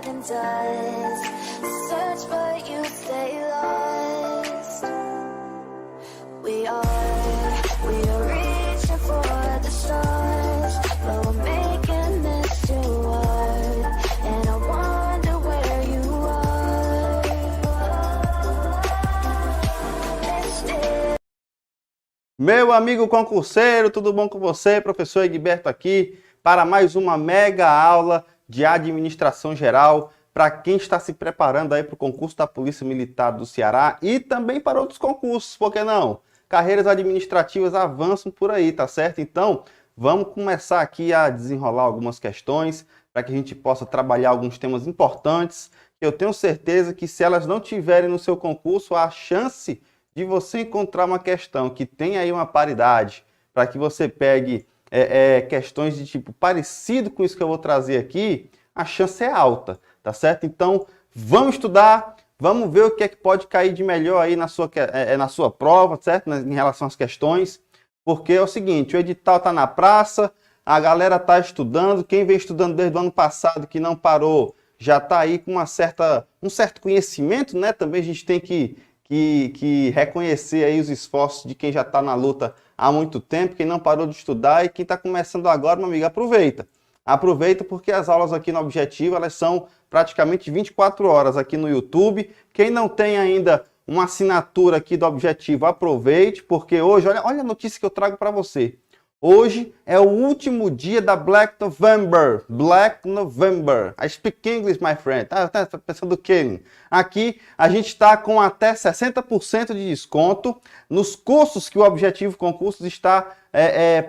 and dust. Search but you stay lost. We are reaching for the stars, but we're making this too hard, and I wonder where you are. Meu amigo concurseiro, tudo bom com você? Professor Egberto aqui para mais uma mega aula de administração geral para quem está se preparando aí para o concurso da Polícia Militar do Ceará e também para outros concursos, por que não? Carreiras administrativas avançam por aí, tá certo? Então, vamos começar aqui a desenrolar algumas questões para que a gente possa trabalhar alguns temas importantes. Eu tenho certeza que se elas não tiverem no seu concurso, a chance de você encontrar uma questão que tem aí uma paridade, para que você pegue questões de tipo parecido com isso que eu vou trazer aqui, a chance é alta, tá certo? Então, vamos estudar, vamos ver o que é que pode cair de melhor aí na sua prova, certo? Em relação às questões, porque é o seguinte, o edital está na praça, a galera está estudando, quem vem estudando desde o ano passado que não parou, já está aí com um certo conhecimento, né? Também a gente tem que reconhecer aí os esforços de quem já está na luta há muito tempo, quem não parou de estudar e quem está começando agora, meu amigo, aproveita. Aproveita porque as aulas aqui no Objetivo, elas são praticamente 24 horas aqui no YouTube. Quem não tem ainda uma assinatura aqui do Objetivo, aproveite, porque hoje, olha a notícia que eu trago para você. Hoje é o último dia da Black November. Black November. I speak English, my friend. Tá pensando o quê? Aqui a gente está com até 60% de desconto nos cursos que o Objetivo Concursos está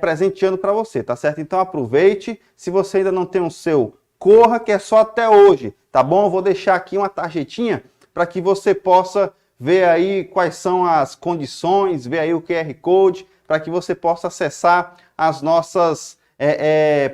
presenteando para você, tá certo? Então aproveite. Se você ainda não tem o seu, corra, que é só até hoje, tá bom? Eu vou deixar aqui uma tarjetinha para que você possa ver aí quais são as condições, ver aí o QR Code, para que você possa acessar as nossas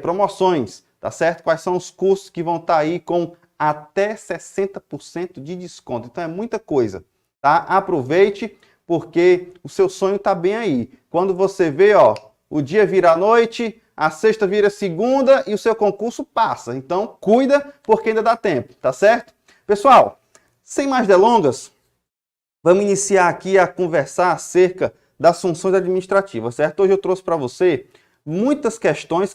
promoções, tá certo? Quais são os cursos que vão estar aí com até 60% de desconto. Então é muita coisa, tá? Aproveite, porque o seu sonho está bem aí. Quando você vê, ó, o dia vira a noite, a sexta vira segunda e o seu concurso passa. Então cuida, porque ainda dá tempo, tá certo? Pessoal, sem mais delongas, vamos iniciar aqui a conversar acerca das funções administrativas, certo? Hoje eu trouxe para você muitas questões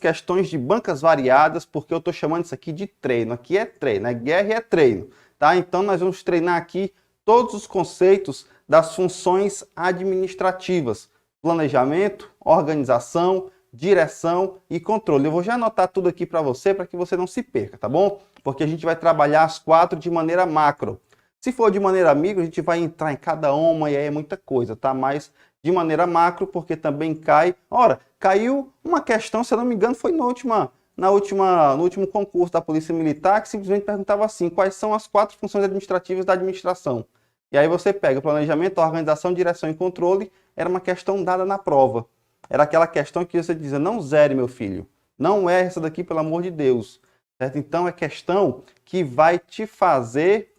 de bancas variadas, porque eu estou chamando isso aqui de treino. Aqui é treino, é guerra e é treino, tá? Então nós vamos treinar aqui todos os conceitos das funções administrativas: planejamento, organização, direção e controle. Eu vou já anotar tudo aqui para você que você não se perca, tá bom? Porque a gente vai trabalhar as 4 de maneira macro. Se for de maneira micro, a gente vai entrar em cada uma e aí é muita coisa, tá? Mas de maneira macro, porque também cai. Ora, caiu uma questão, se eu não me engano, foi no último concurso da Polícia Militar, que simplesmente perguntava assim: quais são as 4 funções administrativas da administração? E aí você pega planejamento, organização, direção e controle, era uma questão dada na prova. Era aquela questão que você dizia: não zere, meu filho, não é essa daqui, pelo amor de Deus. Certo? Então é questão que vai te fazer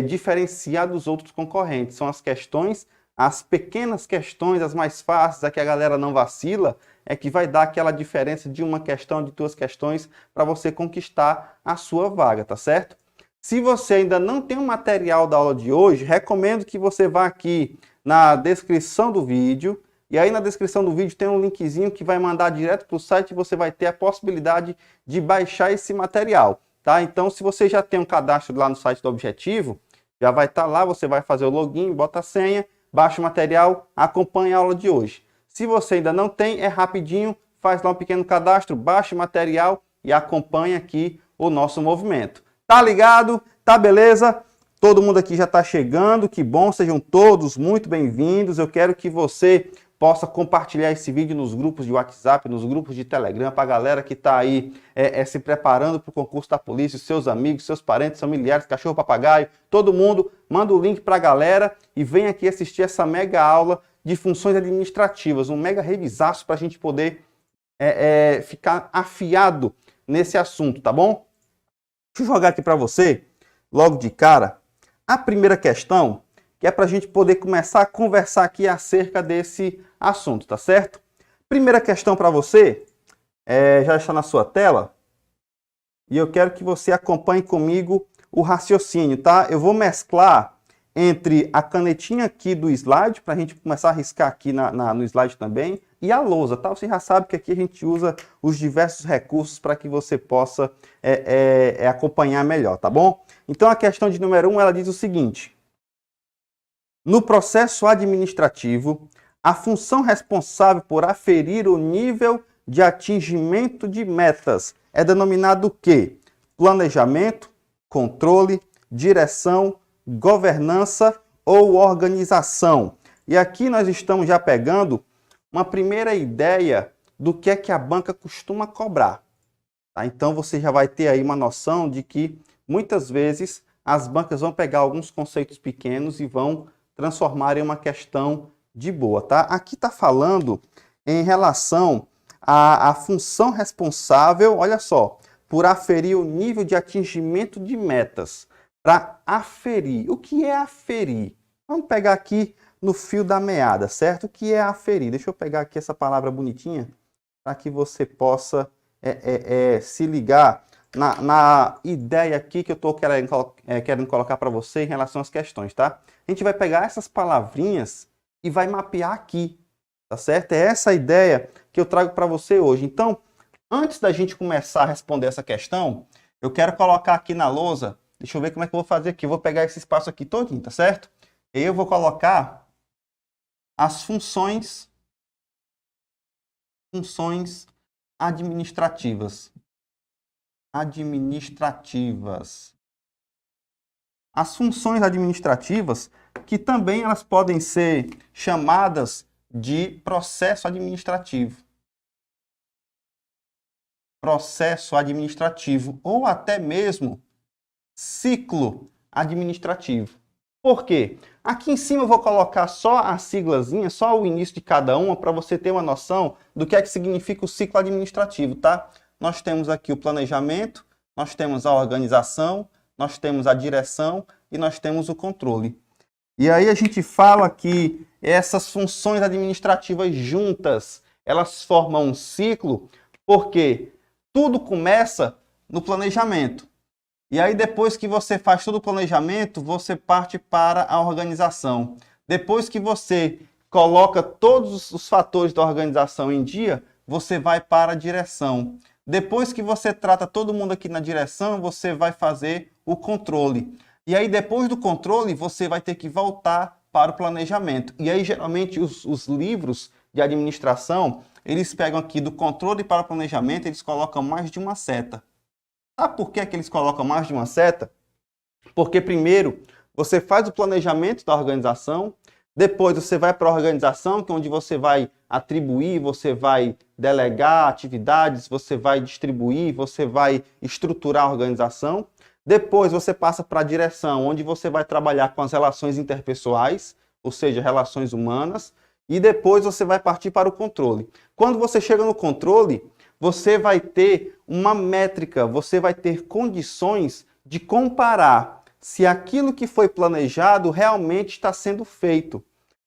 diferenciar dos outros concorrentes. São as questões, as pequenas questões, as mais fáceis, a que a galera não vacila, é que vai dar aquela diferença de uma questão, de 2 questões, para você conquistar a sua vaga, tá certo? Se você ainda não tem o material da aula de hoje, recomendo que você vá aqui na descrição do vídeo, e aí na descrição do vídeo tem um linkzinho que vai mandar direto para o site e você vai ter a possibilidade de baixar esse material, tá? Então, se você já tem um cadastro lá no site do Objetivo, já vai estar lá, você vai fazer o login, bota a senha, baixa o material, acompanha a aula de hoje. Se você ainda não tem, é rapidinho, faz lá um pequeno cadastro, baixa o material e acompanha aqui o nosso movimento. Tá ligado? Tá beleza? Todo mundo aqui já está chegando, que bom, sejam todos muito bem-vindos. Eu quero que você possa compartilhar esse vídeo nos grupos de WhatsApp, nos grupos de Telegram, para a galera que está aí se preparando para o concurso da polícia, seus amigos, seus parentes, familiares, cachorro, papagaio, todo mundo, manda o link para a galera e vem aqui assistir essa mega aula de funções administrativas, um mega revisaço para a gente poder ficar afiado nesse assunto, tá bom? Deixa eu jogar aqui para você, logo de cara, a primeira questão, que é para a gente poder começar a conversar aqui acerca desse assunto, tá certo? Primeira questão para você, já está na sua tela. e eu quero que você acompanhe comigo o raciocínio, tá? Eu vou mesclar entre a canetinha aqui do slide, para a gente começar a riscar aqui no slide também, e a lousa, tá? Você já sabe que aqui a gente usa os diversos recursos para que você possa acompanhar melhor, tá bom? Então a questão de número 1, ela diz o seguinte: no processo administrativo, a função responsável por aferir o nível de atingimento de metas é denominado o quê? Planejamento, controle, direção, governança ou organização. E aqui nós estamos já pegando uma primeira ideia do que é que a banca costuma cobrar. Tá? Então você já vai ter aí uma noção de que muitas vezes as bancas vão pegar alguns conceitos pequenos e vão transformar em uma questão de boa. Tá? Aqui está falando em relação à função responsável, olha só, por aferir o nível de atingimento de metas. Para aferir. O que é aferir? Vamos pegar aqui no fio da meada, certo? O que é aferir? Deixa eu pegar aqui essa palavra bonitinha para que você possa se ligar na ideia aqui que eu estou querendo colocar para você em relação às questões, tá? A gente vai pegar essas palavrinhas e vai mapear aqui, tá certo? É essa a ideia que eu trago para você hoje. Então, antes da gente começar a responder essa questão, eu quero colocar aqui na lousa. Deixa eu ver como é que eu vou fazer aqui. Eu vou pegar esse espaço aqui todinho, tá certo? E eu vou colocar as funções administrativas. As funções administrativas, que também elas podem ser chamadas de processo administrativo. Processo administrativo, ou até mesmo ciclo administrativo. Por quê? Aqui em cima eu vou colocar só a siglazinha, só o início de cada uma, para você ter uma noção do que é que significa o ciclo administrativo, tá? Nós temos aqui o planejamento, nós temos a organização, nós temos a direção e nós temos o controle. E aí a gente fala que essas funções administrativas juntas, elas formam um ciclo, porque tudo começa no planejamento. E aí, depois que você faz todo o planejamento, você parte para a organização. Depois que você coloca todos os fatores da organização em dia, você vai para a direção. Depois que você trata todo mundo aqui na direção, você vai fazer o controle. E aí, depois do controle, você vai ter que voltar para o planejamento. E aí, geralmente, os livros de administração, eles pegam aqui do controle para o planejamento, eles colocam mais de uma seta. Sabe por que eles colocam mais de uma seta? Porque primeiro você faz o planejamento da organização, depois você vai para a organização, que é onde você vai atribuir, você vai delegar atividades, você vai distribuir, você vai estruturar a organização. Depois você passa para a direção, onde você vai trabalhar com as relações interpessoais, ou seja, relações humanas, e depois você vai partir para o controle. Quando você chega no controle, você vai ter uma métrica, você vai ter condições de comparar se aquilo que foi planejado realmente está sendo feito.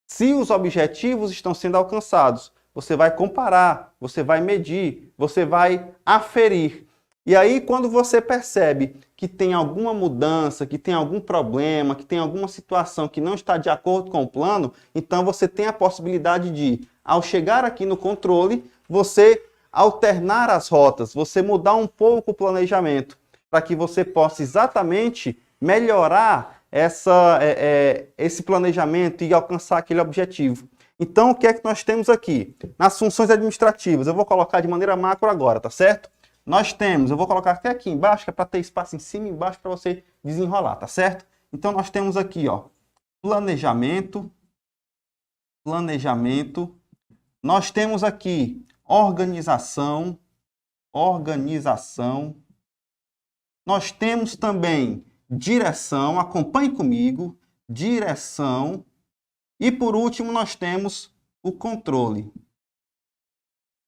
Se os objetivos estão sendo alcançados, você vai comparar, você vai medir, você vai aferir. E aí, quando você percebe que tem alguma mudança, que tem algum problema, que tem alguma situação que não está de acordo com o plano, então você tem a possibilidade de, ao chegar aqui no controle, você alternar as rotas, você mudar um pouco o planejamento, para que você possa exatamente melhorar esse planejamento e alcançar aquele objetivo. Então, o que é que nós temos aqui? Nas funções administrativas, eu vou colocar de maneira macro agora, tá certo? Nós temos, eu vou colocar até aqui embaixo, que é para ter espaço em cima e embaixo para você desenrolar, tá certo? Então, nós temos aqui, ó, planejamento. Nós temos aqui organização. Nós temos também direção, acompanhe comigo, direção. E por último, nós temos o controle.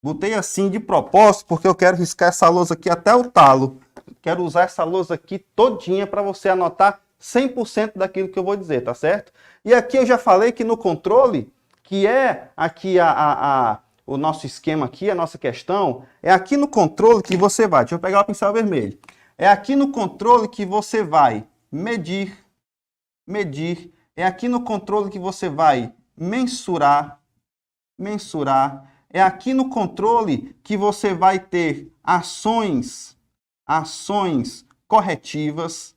Botei assim de propósito, porque eu quero riscar essa lousa aqui até o talo. Quero usar essa lousa aqui todinha para você anotar 100% daquilo que eu vou dizer, tá certo? E aqui eu já falei que no controle, que é aqui o nosso esquema aqui, a nossa questão, é aqui no controle que você vai. Deixa eu pegar o pincel vermelho. É aqui no controle que você vai medir. É aqui no controle que você vai mensurar. É aqui no controle que você vai ter ações corretivas.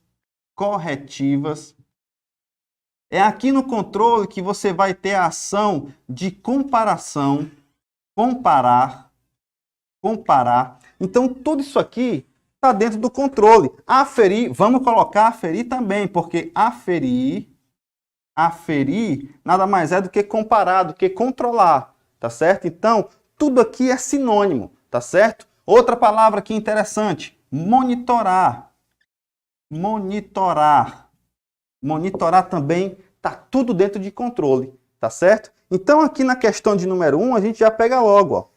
É aqui no controle que você vai ter a ação de comparação, comparar. Então, tudo isso aqui está dentro do controle. Aferir, vamos colocar aferir também, porque aferir nada mais é do que comparar, do que controlar, tá certo? Então, tudo aqui é sinônimo, tá certo? Outra palavra aqui interessante, monitorar. Monitorar também tá tudo dentro de controle, tá certo? Então, aqui na questão de número 1, a gente já pega logo, ó.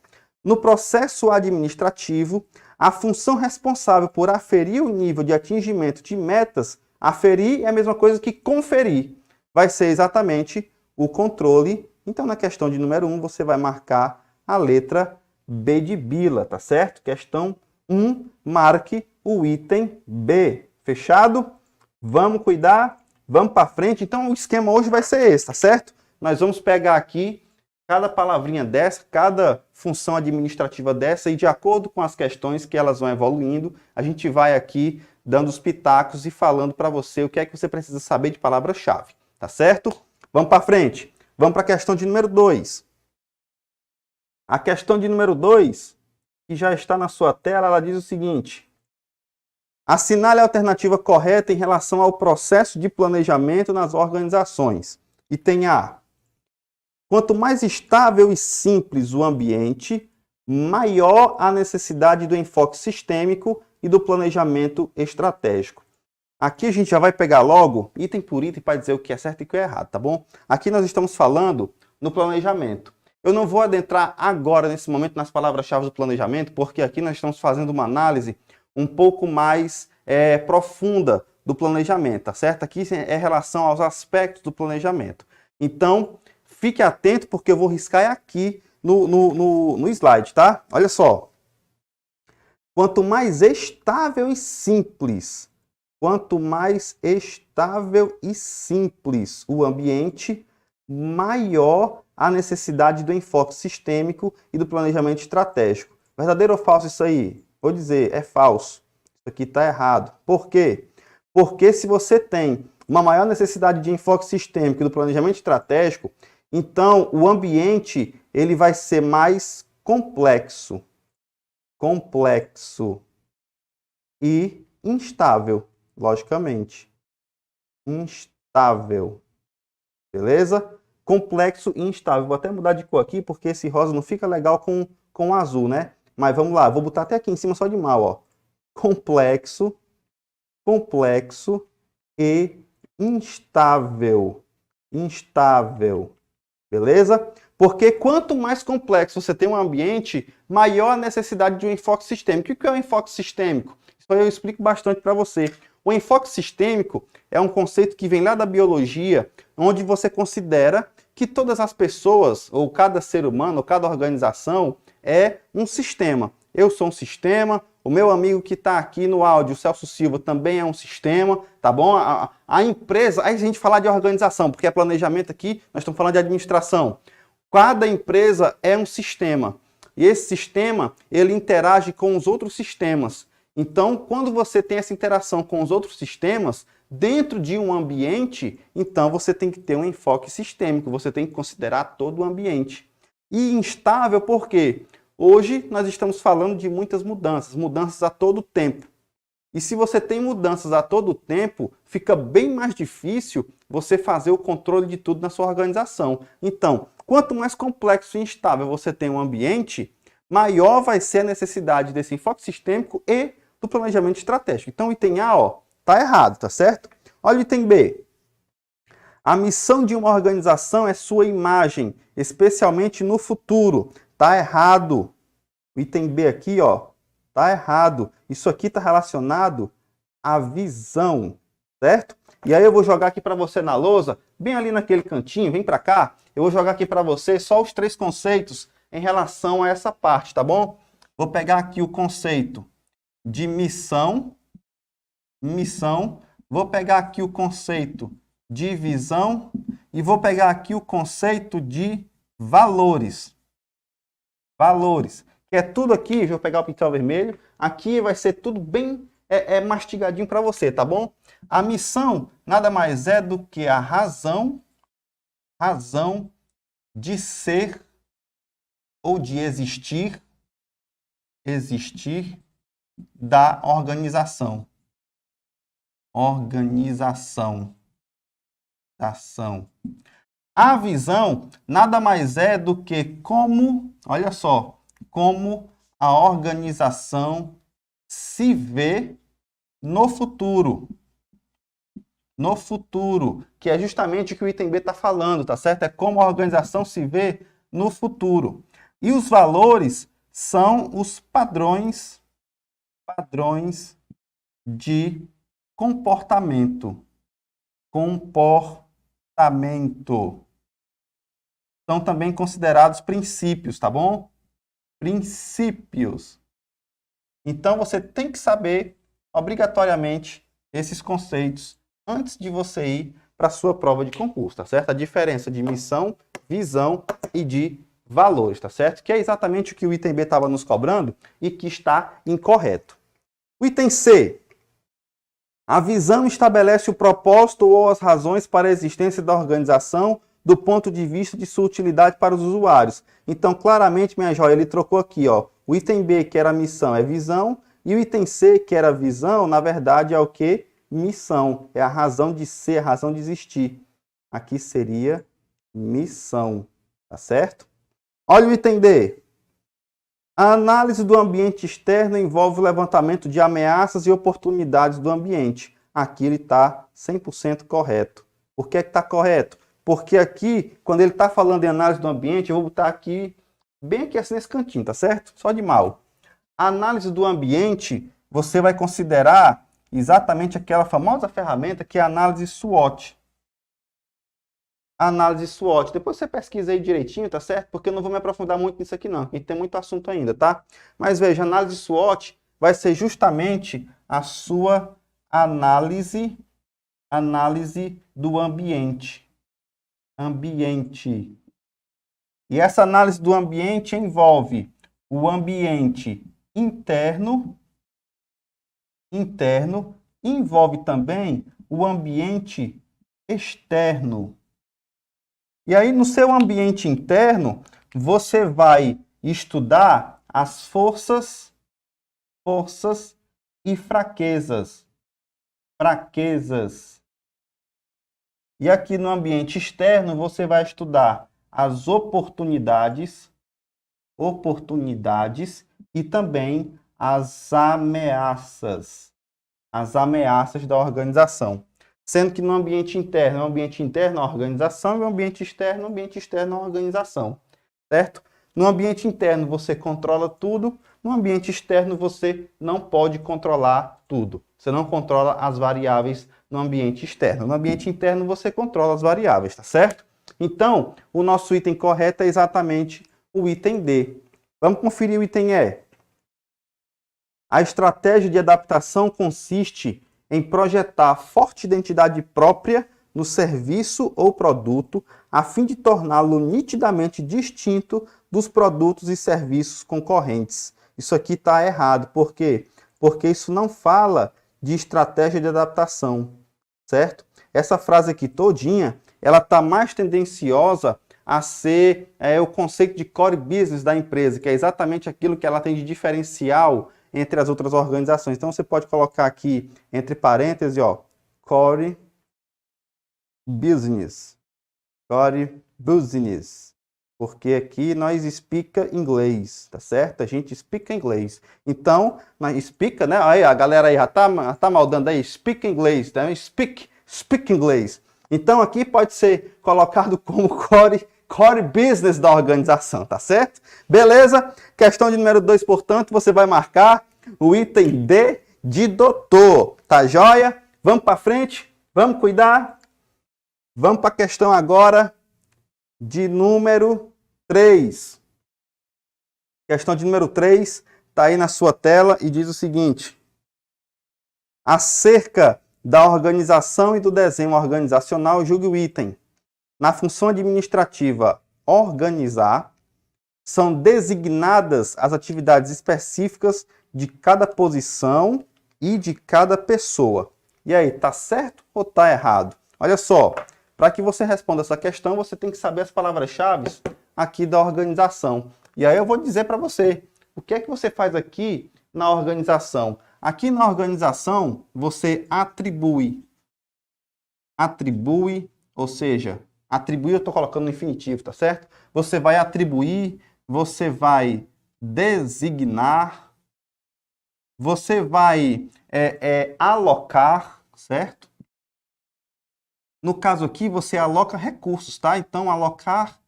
No processo administrativo, a função responsável por aferir o nível de atingimento de metas, aferir é a mesma coisa que conferir, vai ser exatamente o controle. Então, na questão de número 1, você vai marcar a letra B de bila, tá certo? Questão 1, marque o item B. Fechado? Vamos cuidar? Vamos para frente? Então, o esquema hoje vai ser esse, tá certo? Nós vamos pegar aqui cada palavrinha dessa, cada função administrativa dessa, e de acordo com as questões que elas vão evoluindo, a gente vai aqui dando os pitacos e falando para você o que é que você precisa saber de palavra-chave, tá certo? Vamos para frente. Vamos para a questão de número 2. A questão de número 2, que já está na sua tela, ela diz o seguinte: assinale a alternativa correta em relação ao processo de planejamento nas organizações. Item A. Quanto mais estável e simples o ambiente, maior a necessidade do enfoque sistêmico e do planejamento estratégico. Aqui a gente já vai pegar logo, item por item, para dizer o que é certo e o que é errado, tá bom? Aqui nós estamos falando no planejamento. Eu não vou adentrar agora, nesse momento, nas palavras-chave do planejamento, porque aqui nós estamos fazendo uma análise um pouco mais profunda do planejamento, tá certo? Aqui é relação aos aspectos do planejamento. Então, fique atento, porque eu vou riscar aqui no slide, tá? Olha só. Quanto mais estável e simples o ambiente, maior a necessidade do enfoque sistêmico e do planejamento estratégico. Verdadeiro ou falso isso aí? Vou dizer, é falso. Isso aqui está errado. Por quê? Porque se você tem uma maior necessidade de enfoque sistêmico e do planejamento estratégico, então o ambiente ele vai ser mais complexo e instável, logicamente. Instável. Beleza? Complexo e instável. Vou até mudar de cor aqui, porque esse rosa não fica legal com o azul, né? Mas vamos lá, vou botar até aqui em cima só de mal, ó. Complexo e instável. Beleza? Porque quanto mais complexo você tem um ambiente, maior a necessidade de um enfoque sistêmico. O que é o enfoque sistêmico? Isso aí eu explico bastante para você. O enfoque sistêmico é um conceito que vem lá da biologia, onde você considera que todas as pessoas, ou cada ser humano, ou cada organização, é um sistema. Eu sou um sistema, o meu amigo que está aqui no áudio, o Celso Silva, também é um sistema, tá bom? A empresa, aí a gente fala de organização, porque é planejamento aqui, nós estamos falando de administração. Cada empresa é um sistema, e esse sistema, ele interage com os outros sistemas. Então, quando você tem essa interação com os outros sistemas, dentro de um ambiente, então você tem que ter um enfoque sistêmico, você tem que considerar todo o ambiente. E instável por quê? Hoje nós estamos falando de muitas mudanças a todo tempo. E se você tem mudanças a todo tempo, fica bem mais difícil você fazer o controle de tudo na sua organização. Então, quanto mais complexo e instável você tem um ambiente, maior vai ser a necessidade desse enfoque sistêmico e do planejamento estratégico. Então, o item A, ó, tá errado, tá certo? Olha o item B. A missão de uma organização é sua imagem, especialmente no futuro. Tá errado. O item B aqui, ó, tá errado. Isso aqui tá relacionado à visão, certo? E aí eu vou jogar aqui para você na lousa, bem ali naquele cantinho, vem para cá. Eu vou jogar aqui para você só os 3 conceitos em relação a essa parte, tá bom? Vou pegar aqui o conceito de missão, missão, vou pegar aqui o conceito de visão e vou pegar aqui o conceito de valores. Valores, que é tudo aqui, vou pegar o pincel vermelho, aqui vai ser tudo bem mastigadinho para você, tá bom? A missão nada mais é do que a razão de ser ou de existir da organização. A visão nada mais é do que como, olha só, como a organização se vê no futuro. No futuro, que é justamente o que o item B está falando, tá certo? É como a organização se vê no futuro. E os valores são os padrões de comportamento. São também considerados princípios, tá bom? Princípios. Então, você tem que saber, obrigatoriamente, esses conceitos antes de você ir para a sua prova de concurso, tá certo? A diferença de missão, visão e de valores, tá certo? Que é exatamente o que o item B estava nos cobrando e que está incorreto. O item C. A visão estabelece o propósito ou as razões para a existência da organização do ponto de vista de sua utilidade para os usuários. Então, claramente, minha joia, ele trocou aqui, ó, o item B, que era a missão, é visão, e o item C, que era visão, na verdade, é o quê? Missão. É a razão de ser, a razão de existir. Aqui seria missão, tá certo? Olha o item D. A análise do ambiente externo envolve o levantamento de ameaças e oportunidades do ambiente. Aqui ele está 100% correto. Por que está correto? Porque aqui, quando ele está falando em análise do ambiente, eu vou botar aqui, bem aqui assim nesse cantinho, tá certo? Só de mal. A análise do ambiente, você vai considerar exatamente aquela famosa ferramenta que é a análise SWOT. Análise SWOT. Depois você pesquisa aí direitinho, tá certo? Porque eu não vou me aprofundar muito nisso aqui não, porque tem muito assunto ainda, tá? Mas veja, a análise SWOT vai ser justamente a sua análise do ambiente. E essa análise do ambiente envolve o ambiente interno, envolve também o ambiente externo. E aí, no seu ambiente interno, você vai estudar as forças e fraquezas. E aqui no ambiente externo, você vai estudar as oportunidades e também as ameaças da organização. Sendo que no ambiente interno, a organização, e no ambiente externo, a organização. Certo? No ambiente interno, você controla tudo. No ambiente externo, você não pode controlar tudo. Você não controla as variáveis no ambiente externo. No ambiente interno, você controla as variáveis, tá certo? Então, o nosso item correto é exatamente o item D. Vamos conferir o item E. A estratégia de adaptação consiste em projetar forte identidade própria no serviço ou produto, a fim de torná-lo nitidamente distinto dos produtos e serviços concorrentes. Isso aqui está errado. Por quê? Porque isso não fala de estratégia de adaptação, certo? Essa frase aqui todinha, ela está mais tendenciosa a ser o conceito de core business da empresa, que é exatamente aquilo que ela tem de diferencial entre as outras organizações. Então, você pode colocar aqui, entre parênteses, ó, core business. Porque aqui nós explica inglês, tá certo? A gente explica inglês. Então, nós explica, né? Aí, a galera aí já tá maldando aí, speak inglês, né? Speak inglês. Então, aqui pode ser colocado como core business da organização, tá certo? Beleza? Questão de número 2, portanto, você vai marcar o item D de doutor, tá joia? Vamos para frente? Vamos cuidar? Vamos para a questão agora de número 3. Questão de número 3 está aí na sua tela e diz o seguinte. Acerca da organização e do desenho organizacional, julgue o item. Na função administrativa organizar, são designadas as atividades específicas de cada posição e de cada pessoa. E aí, tá certo ou tá errado? Olha só, para que você responda essa questão, você tem que saber as palavras-chave aqui da organização. E aí eu vou dizer para você, o que é que você faz aqui na organização? Aqui na organização, você atribui, ou seja, atribuir eu estou colocando no infinitivo, tá certo? Você vai atribuir, você vai designar, você vai alocar, certo? No caso aqui, você aloca recursos, tá? Então, alocar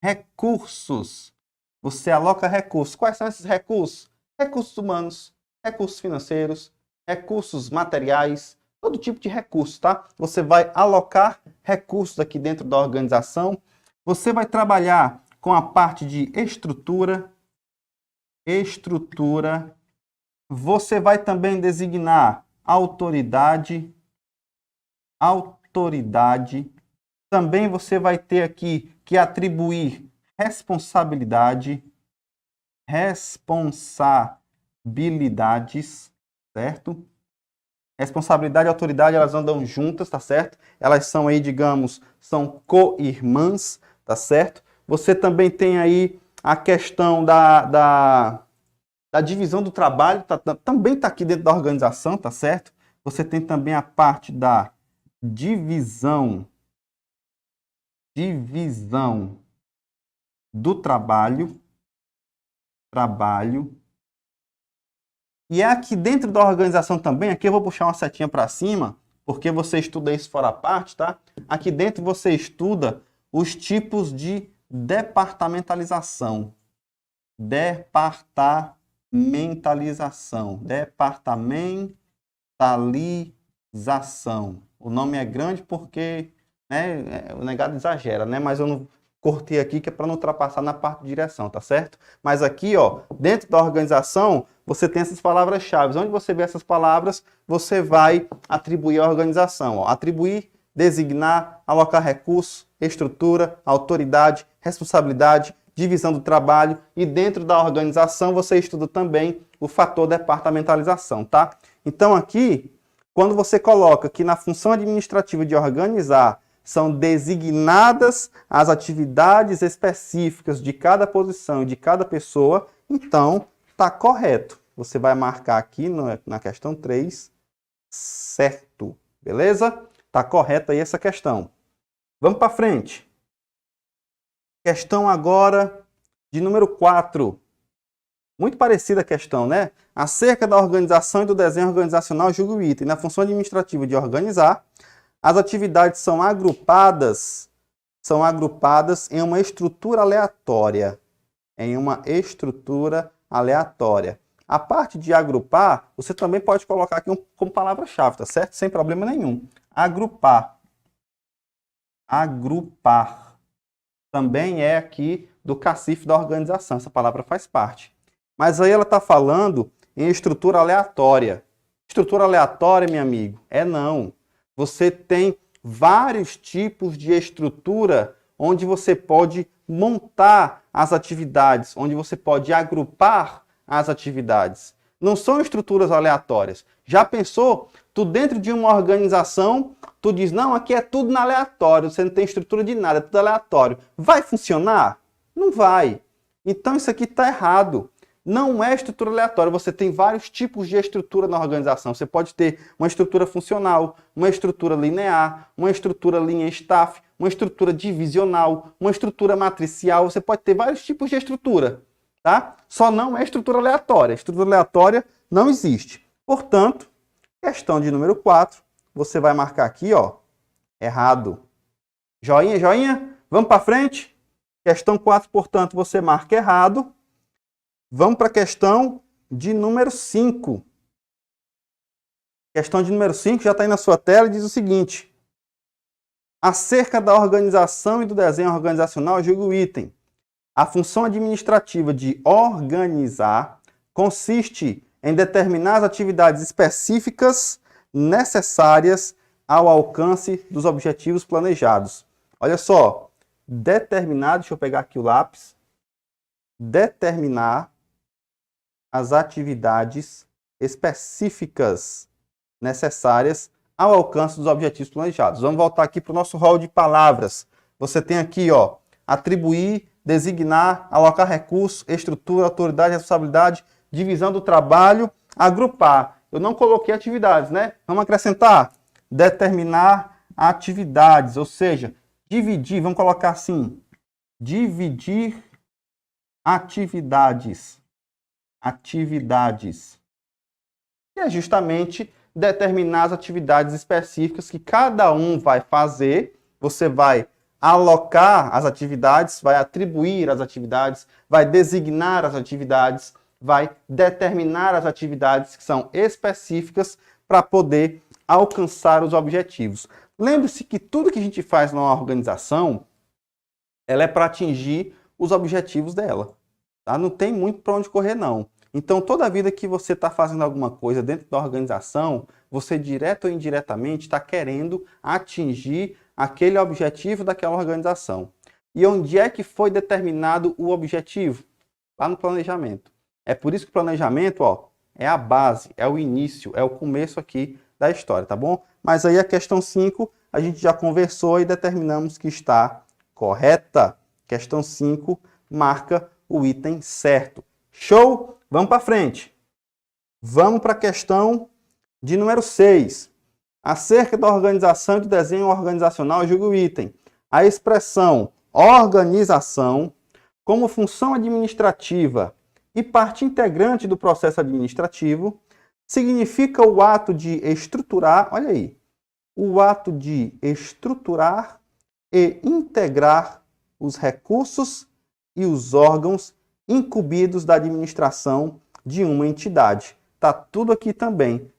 recursos. Você aloca recursos. Quais são esses recursos? Recursos humanos, recursos financeiros, recursos materiais, todo tipo de recurso, tá? Você vai alocar recursos aqui dentro da organização. Você vai trabalhar com a parte de estrutura. Você vai também designar autoridade. Também você vai ter aqui que atribuir responsabilidades, certo? Responsabilidade e autoridade, elas andam juntas, tá certo? Elas são aí, digamos, são co-irmãs, tá certo? Você também tem aí a questão da divisão do trabalho, também está aqui dentro da organização, tá certo? Você tem também a parte da divisão do trabalho. E é aqui dentro da organização também, aqui eu vou puxar uma setinha para cima, porque você estuda isso fora a parte, tá? Aqui dentro você estuda os tipos de departamentalização. O nome é grande porque, né, o negado exagera, né? Mas eu não cortei aqui que é para não ultrapassar na parte de direção, tá certo? Mas aqui, ó, dentro da organização, você tem essas palavras-chave. Onde você vê essas palavras, você vai atribuir a organização. Ó. Atribuir, designar, alocar recursos, estrutura, autoridade, responsabilidade, divisão do trabalho. E dentro da organização, você estuda também o fator departamentalização, tá? Então aqui, quando você coloca que na função administrativa de organizar, são designadas as atividades específicas de cada posição e de cada pessoa, então está correto. Você vai marcar aqui na questão 3, certo. Beleza? Está correta aí essa questão. Vamos para frente. Questão agora de número 4. Muito parecida a questão, né? Acerca da organização e do desenho organizacional, julgue o item. Na função administrativa de organizar, as atividades são agrupadas em uma estrutura aleatória. A parte de agrupar, você também pode colocar aqui como palavra-chave, tá certo? Sem problema nenhum. Agrupar. Também é aqui do cacife da organização. Essa palavra faz parte. Mas aí ela está falando em estrutura aleatória. Estrutura aleatória, meu amigo, não. Você tem vários tipos de estrutura onde você pode montar as atividades, onde você pode agrupar as atividades. Não são estruturas aleatórias. Já pensou? Tu dentro de uma organização, tu diz, não, aqui é tudo na aleatório, você não tem estrutura de nada, é tudo aleatório. Vai funcionar? Não vai. Então isso aqui está errado. Não é estrutura aleatória, você tem vários tipos de estrutura na organização. Você pode ter uma estrutura funcional, uma estrutura linear, uma estrutura linha staff, uma estrutura divisional, uma estrutura matricial. Você pode ter vários tipos de estrutura, tá? Só não é estrutura aleatória. Estrutura aleatória não existe. Portanto, questão de número 4, você vai marcar aqui, ó, errado. Joinha, joinha? Vamos para frente? Questão 4, portanto, você marca errado. Vamos para a questão de número 5. Questão de número 5 já está aí na sua tela e diz o seguinte. Acerca da organização e do desenho organizacional, julgue o item. A função administrativa de organizar consiste em determinar as atividades específicas necessárias ao alcance dos objetivos planejados. Olha só, determinar, deixa eu pegar aqui o lápis, determinar as atividades específicas necessárias ao alcance dos objetivos planejados. Vamos voltar aqui para o nosso rol de palavras. Você tem aqui, ó, atribuir, designar, alocar recursos, estrutura, autoridade, responsabilidade, divisão do trabalho, agrupar. Eu não coloquei atividades, né? Vamos acrescentar. Determinar atividades, ou seja, dividir, vamos colocar assim, dividir atividades. E é justamente determinar as atividades específicas que cada um vai fazer. Você vai alocar as atividades, vai atribuir as atividades, vai designar as atividades, vai determinar as atividades que são específicas para poder alcançar os objetivos. Lembre-se que tudo que a gente faz numa organização, ela é para atingir os objetivos dela. Tá? Não tem muito para onde correr, não. Então, toda vida que você está fazendo alguma coisa dentro da organização, você, direto ou indiretamente, está querendo atingir aquele objetivo daquela organização. E onde é que foi determinado o objetivo? Lá no planejamento. É por isso que o planejamento, ó, é a base, é o início, é o começo aqui da história, tá bom? Mas aí a questão 5, a gente já conversou e determinamos que está correta. Questão 5 marca o item certo. Show? Vamos para frente. Vamos para a questão de número 6. Acerca da organização e do desenho organizacional, julgue o item. A expressão organização, como função administrativa e parte integrante do processo administrativo, significa o ato de estruturar, olha aí, o ato de estruturar e integrar os recursos e os órgãos incumbidos da administração de uma entidade. Está tudo aqui também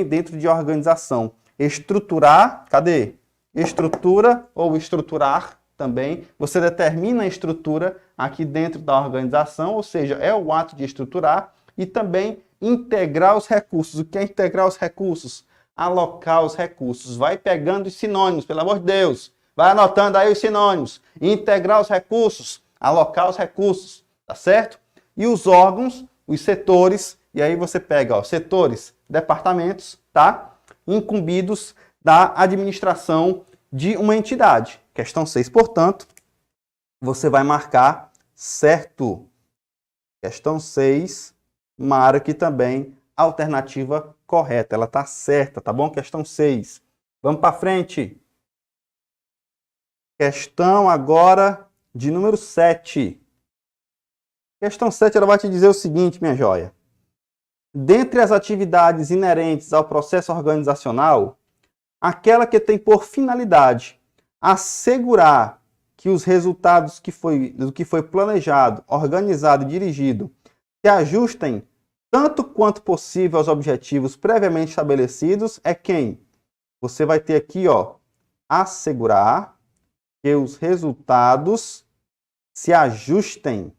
dentro de organização. Estruturar, cadê? Estrutura ou estruturar também. Você determina a estrutura aqui dentro da organização, ou seja, é o ato de estruturar e também integrar os recursos. O que é integrar os recursos? Alocar os recursos. Vai pegando os sinônimos, pelo amor de Deus. Vai anotando aí os sinônimos. Integrar os recursos, alocar os recursos, tá certo? E os órgãos, os setores, e aí você pega, ó, setores, departamentos, tá? Incumbidos da administração de uma entidade. Questão 6, portanto, você vai marcar certo. Questão 6, marque também a alternativa correta. Ela está certa, tá bom? Questão 6. Vamos para frente. Questão agora de número 7. Questão 7, ela vai te dizer o seguinte, minha joia. Dentre as atividades inerentes ao processo organizacional, aquela que tem por finalidade assegurar que os resultados do que foi planejado, organizado e dirigido se ajustem tanto quanto possível aos objetivos previamente estabelecidos é quem? Você vai ter aqui, ó, assegurar que os resultados se ajustem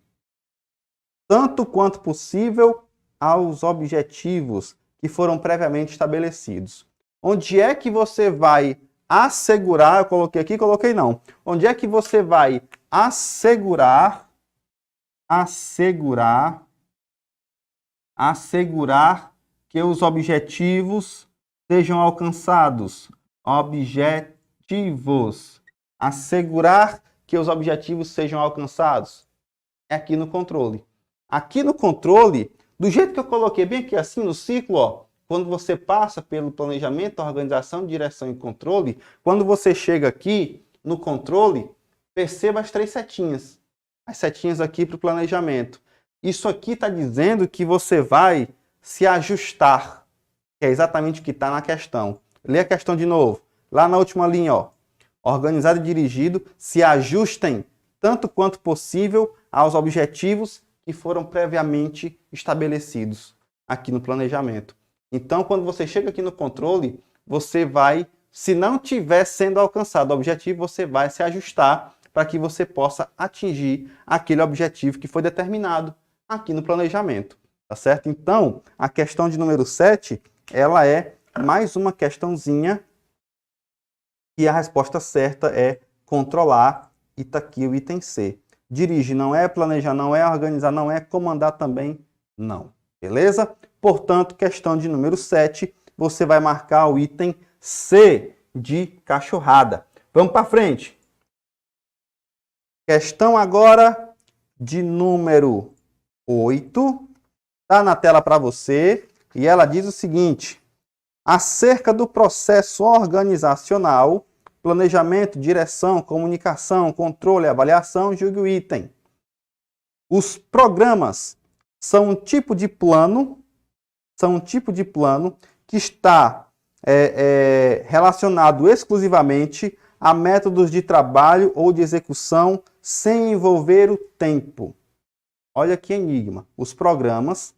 tanto quanto possível aos objetivos que foram previamente estabelecidos. Onde é que você vai assegurar, eu coloquei aqui, coloquei não. Onde é que você vai assegurar que os objetivos sejam alcançados? Objetivos. Assegurar que os objetivos sejam alcançados. É aqui no controle. Aqui no controle, do jeito que eu coloquei bem aqui assim no ciclo, ó, quando você passa pelo planejamento, organização, direção e controle, quando você chega aqui no controle, perceba as 3 setinhas. As setinhas aqui para o planejamento. Isso aqui está dizendo que você vai se ajustar, que é exatamente o que está na questão. Lê a questão de novo. Lá na última linha, ó. Organizado e dirigido, se ajustem tanto quanto possível aos objetivos que foram previamente estabelecidos aqui no planejamento. Então, quando você chega aqui no controle, você vai, se não estiver sendo alcançado o objetivo, você vai se ajustar para que você possa atingir aquele objetivo que foi determinado aqui no planejamento, tá certo? Então, a questão de número 7, ela é mais uma questãozinha e a resposta certa é controlar, e está aqui o item C. Dirigir não é, planejar não é, organizar não é, comandar também não. Beleza? Portanto, questão de número 7, você vai marcar o item C de cachorrada. Vamos para frente. Questão agora de número 8. Está na tela para você e ela diz o seguinte: acerca do processo organizacional, planejamento, direção, comunicação, controle, avaliação, julgue o item. Os programas são um tipo de plano, que está relacionado exclusivamente a métodos de trabalho ou de execução sem envolver o tempo. Olha que enigma. Os programas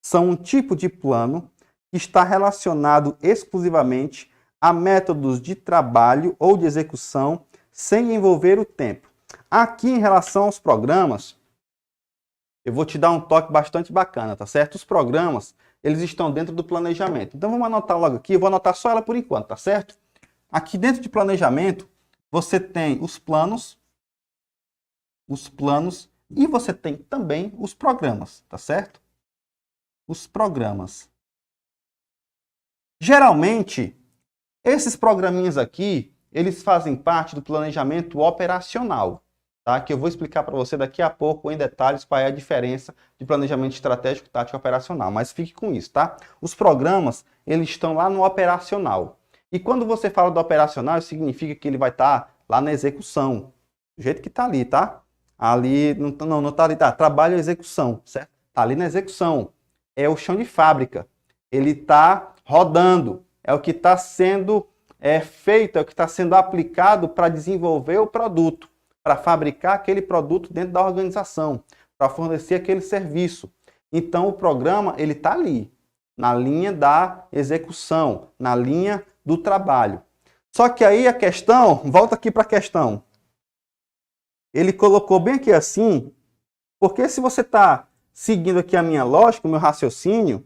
são um tipo de plano que está relacionado exclusivamente a métodos de trabalho ou de execução sem envolver o tempo. Aqui, em relação aos programas, eu vou te dar um toque bastante bacana, tá certo? Os programas, eles estão dentro do planejamento. Então, vamos anotar logo aqui. Eu vou anotar só ela por enquanto, tá certo? Aqui dentro de planejamento, você tem os planos, e você tem também os programas, tá certo? Os programas. Geralmente, esses programinhas aqui, eles fazem parte do planejamento operacional, tá? Que eu vou explicar para você daqui a pouco em detalhes qual é a diferença de planejamento estratégico, tático e operacional. Mas fique com isso, tá? Os programas, eles estão lá no operacional. E quando você fala do operacional, significa que ele vai estar lá na execução. Do jeito que está ali, tá? Ali, não está ali, tá? Trabalho e execução, certo? Está ali na execução. É o chão de fábrica. Ele está rodando. É o que está sendo feito, é o que está sendo aplicado para desenvolver o produto, para fabricar aquele produto dentro da organização, para fornecer aquele serviço. Então, o programa, ele está ali, na linha da execução, na linha do trabalho. Só que aí a questão, volta aqui para a questão. Ele colocou bem aqui assim, porque se você está seguindo aqui a minha lógica, o meu raciocínio,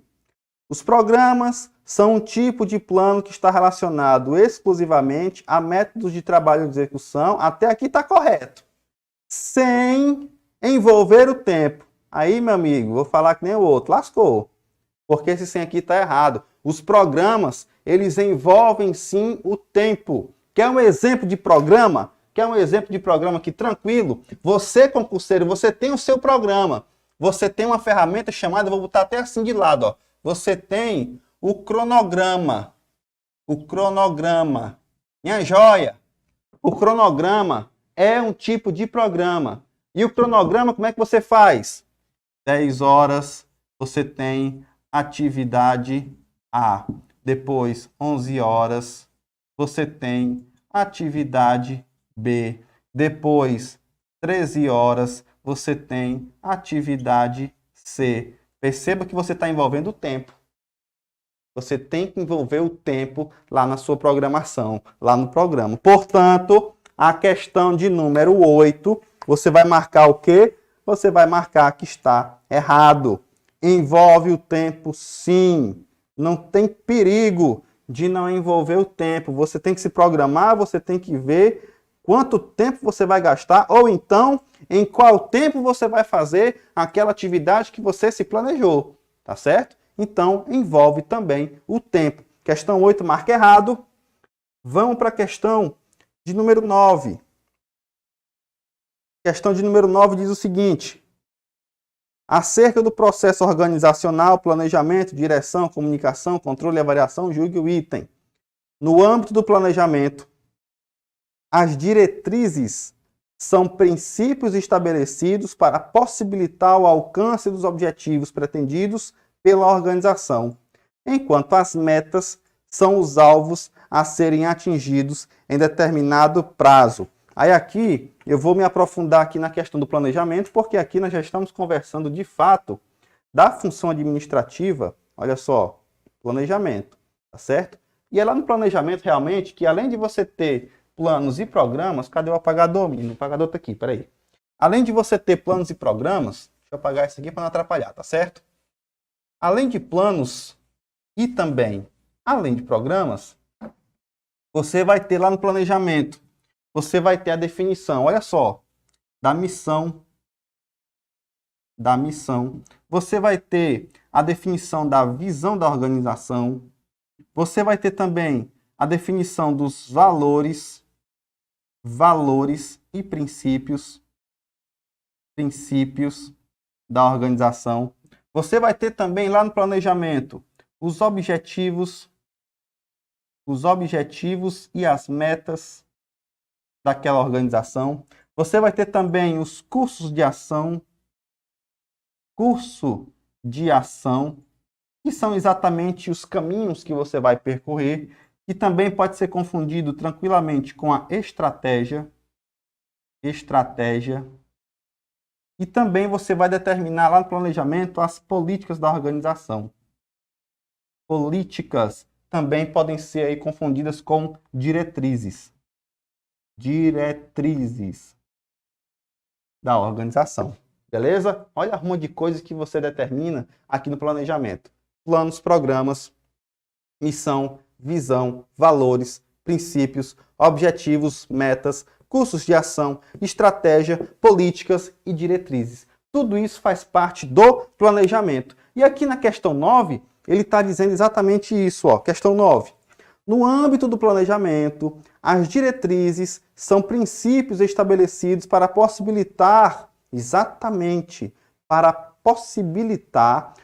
os programas são um tipo de plano que está relacionado exclusivamente a métodos de trabalho de execução, até aqui está correto, sem envolver o tempo. Aí, meu amigo, vou falar que nem o outro, lascou, porque esse sem aqui está errado. Os programas, eles envolvem sim o tempo. Quer um exemplo de programa? Quer um exemplo de programa aqui tranquilo? Você, concurseiro, você tem o seu programa. Você tem uma ferramenta chamada, vou botar até assim de lado, ó. Você tem o cronograma. O cronograma. Minha joia! O cronograma é um tipo de programa. E o cronograma, como é que você faz? 10 horas, você tem atividade A. Depois, 11 horas, você tem atividade B. Depois, 13 horas, você tem atividade C. Perceba que você está envolvendo o tempo. Você tem que envolver o tempo lá na sua programação, lá no programa. Portanto, a questão de número 8, você vai marcar o quê? Você vai marcar que está errado. Envolve o tempo, sim. Não tem perigo de não envolver o tempo. Você tem que se programar, você tem que ver quanto tempo você vai gastar, ou então, em qual tempo você vai fazer aquela atividade que você se planejou, tá certo? Então, envolve também o tempo. Questão 8, marca errado. Vamos para a questão de número 9. Questão de número 9 diz o seguinte: acerca do processo organizacional, planejamento, direção, comunicação, controle e avaliação, julgue o item. No âmbito do planejamento, as diretrizes são princípios estabelecidos para possibilitar o alcance dos objetivos pretendidos pela organização, enquanto as metas são os alvos a serem atingidos em determinado prazo. Aí aqui eu vou me aprofundar aqui na questão do planejamento, porque aqui nós já estamos conversando de fato da função administrativa, olha só, planejamento, tá certo? E é lá no planejamento realmente que além de você ter planos e programas, cadê o apagador, menino? O apagador tá aqui, peraí. Além de você ter planos e programas, deixa eu apagar isso aqui para não atrapalhar, tá certo? Além de planos e também Além de programas, você vai ter lá no planejamento, você vai ter a definição, olha só, da missão. Você vai ter a definição da visão da organização. Você vai ter também a definição dos valores e princípios da organização. Você vai ter também lá no planejamento os objetivos e as metas daquela organização. Você vai ter também os cursos de ação, que são exatamente os caminhos que você vai percorrer, que também pode ser confundido tranquilamente com a estratégia. E também você vai determinar lá no planejamento as políticas da organização. Políticas também podem ser aí confundidas com diretrizes. Diretrizes da organização. Beleza? Olha a ruma de coisas que você determina aqui no planejamento. Planos, programas, missão, visão, valores, princípios, objetivos, metas, cursos de ação, estratégia, políticas e diretrizes. Tudo isso faz parte do planejamento. E aqui na questão 9, ele está dizendo exatamente isso. Ó, questão 9. No âmbito do planejamento, as diretrizes são princípios estabelecidos para possibilitar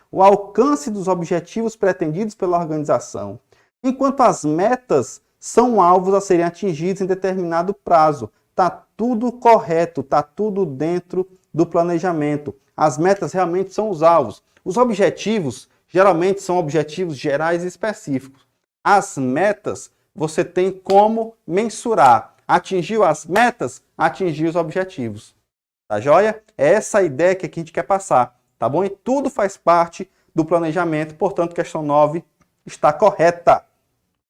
o alcance dos objetivos pretendidos pela organização, enquanto as metas são alvos a serem atingidos em determinado prazo. Está tudo correto, está tudo dentro do planejamento. As metas realmente são os alvos. Os objetivos geralmente são objetivos gerais e específicos. As metas você tem como mensurar. Atingiu as metas, atingiu os objetivos. Tá joia? É essa a ideia que aqui a gente quer passar, tá bom? E tudo faz parte do planejamento, portanto, questão 9 está correta.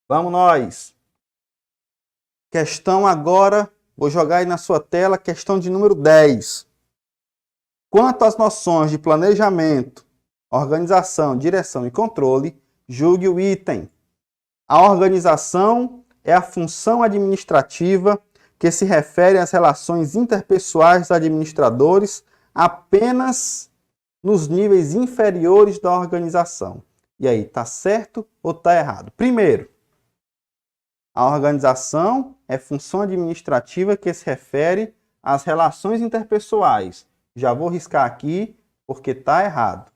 Vamos nós! Questão agora, vou jogar aí na sua tela, questão de número 10. Quanto às noções de planejamento, organização, direção e controle, julgue o item. A organização é a função administrativa que se refere às relações interpessoais dos administradores apenas nos níveis inferiores da organização. E aí, tá certo ou tá errado? Primeiro, a organização é função administrativa que se refere às relações interpessoais. Já vou riscar aqui porque tá errado.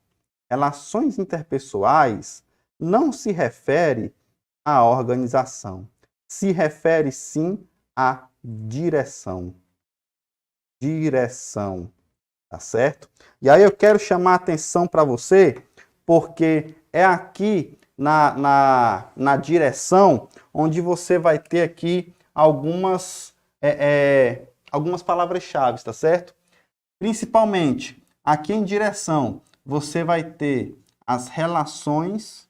Relações interpessoais não se refere à organização. Se refere sim à direção. Tá certo? E aí eu quero chamar a atenção para você, porque é aqui na direção onde você vai ter aqui algumas palavras-chave, tá certo? Principalmente, aqui em direção, você vai ter as relações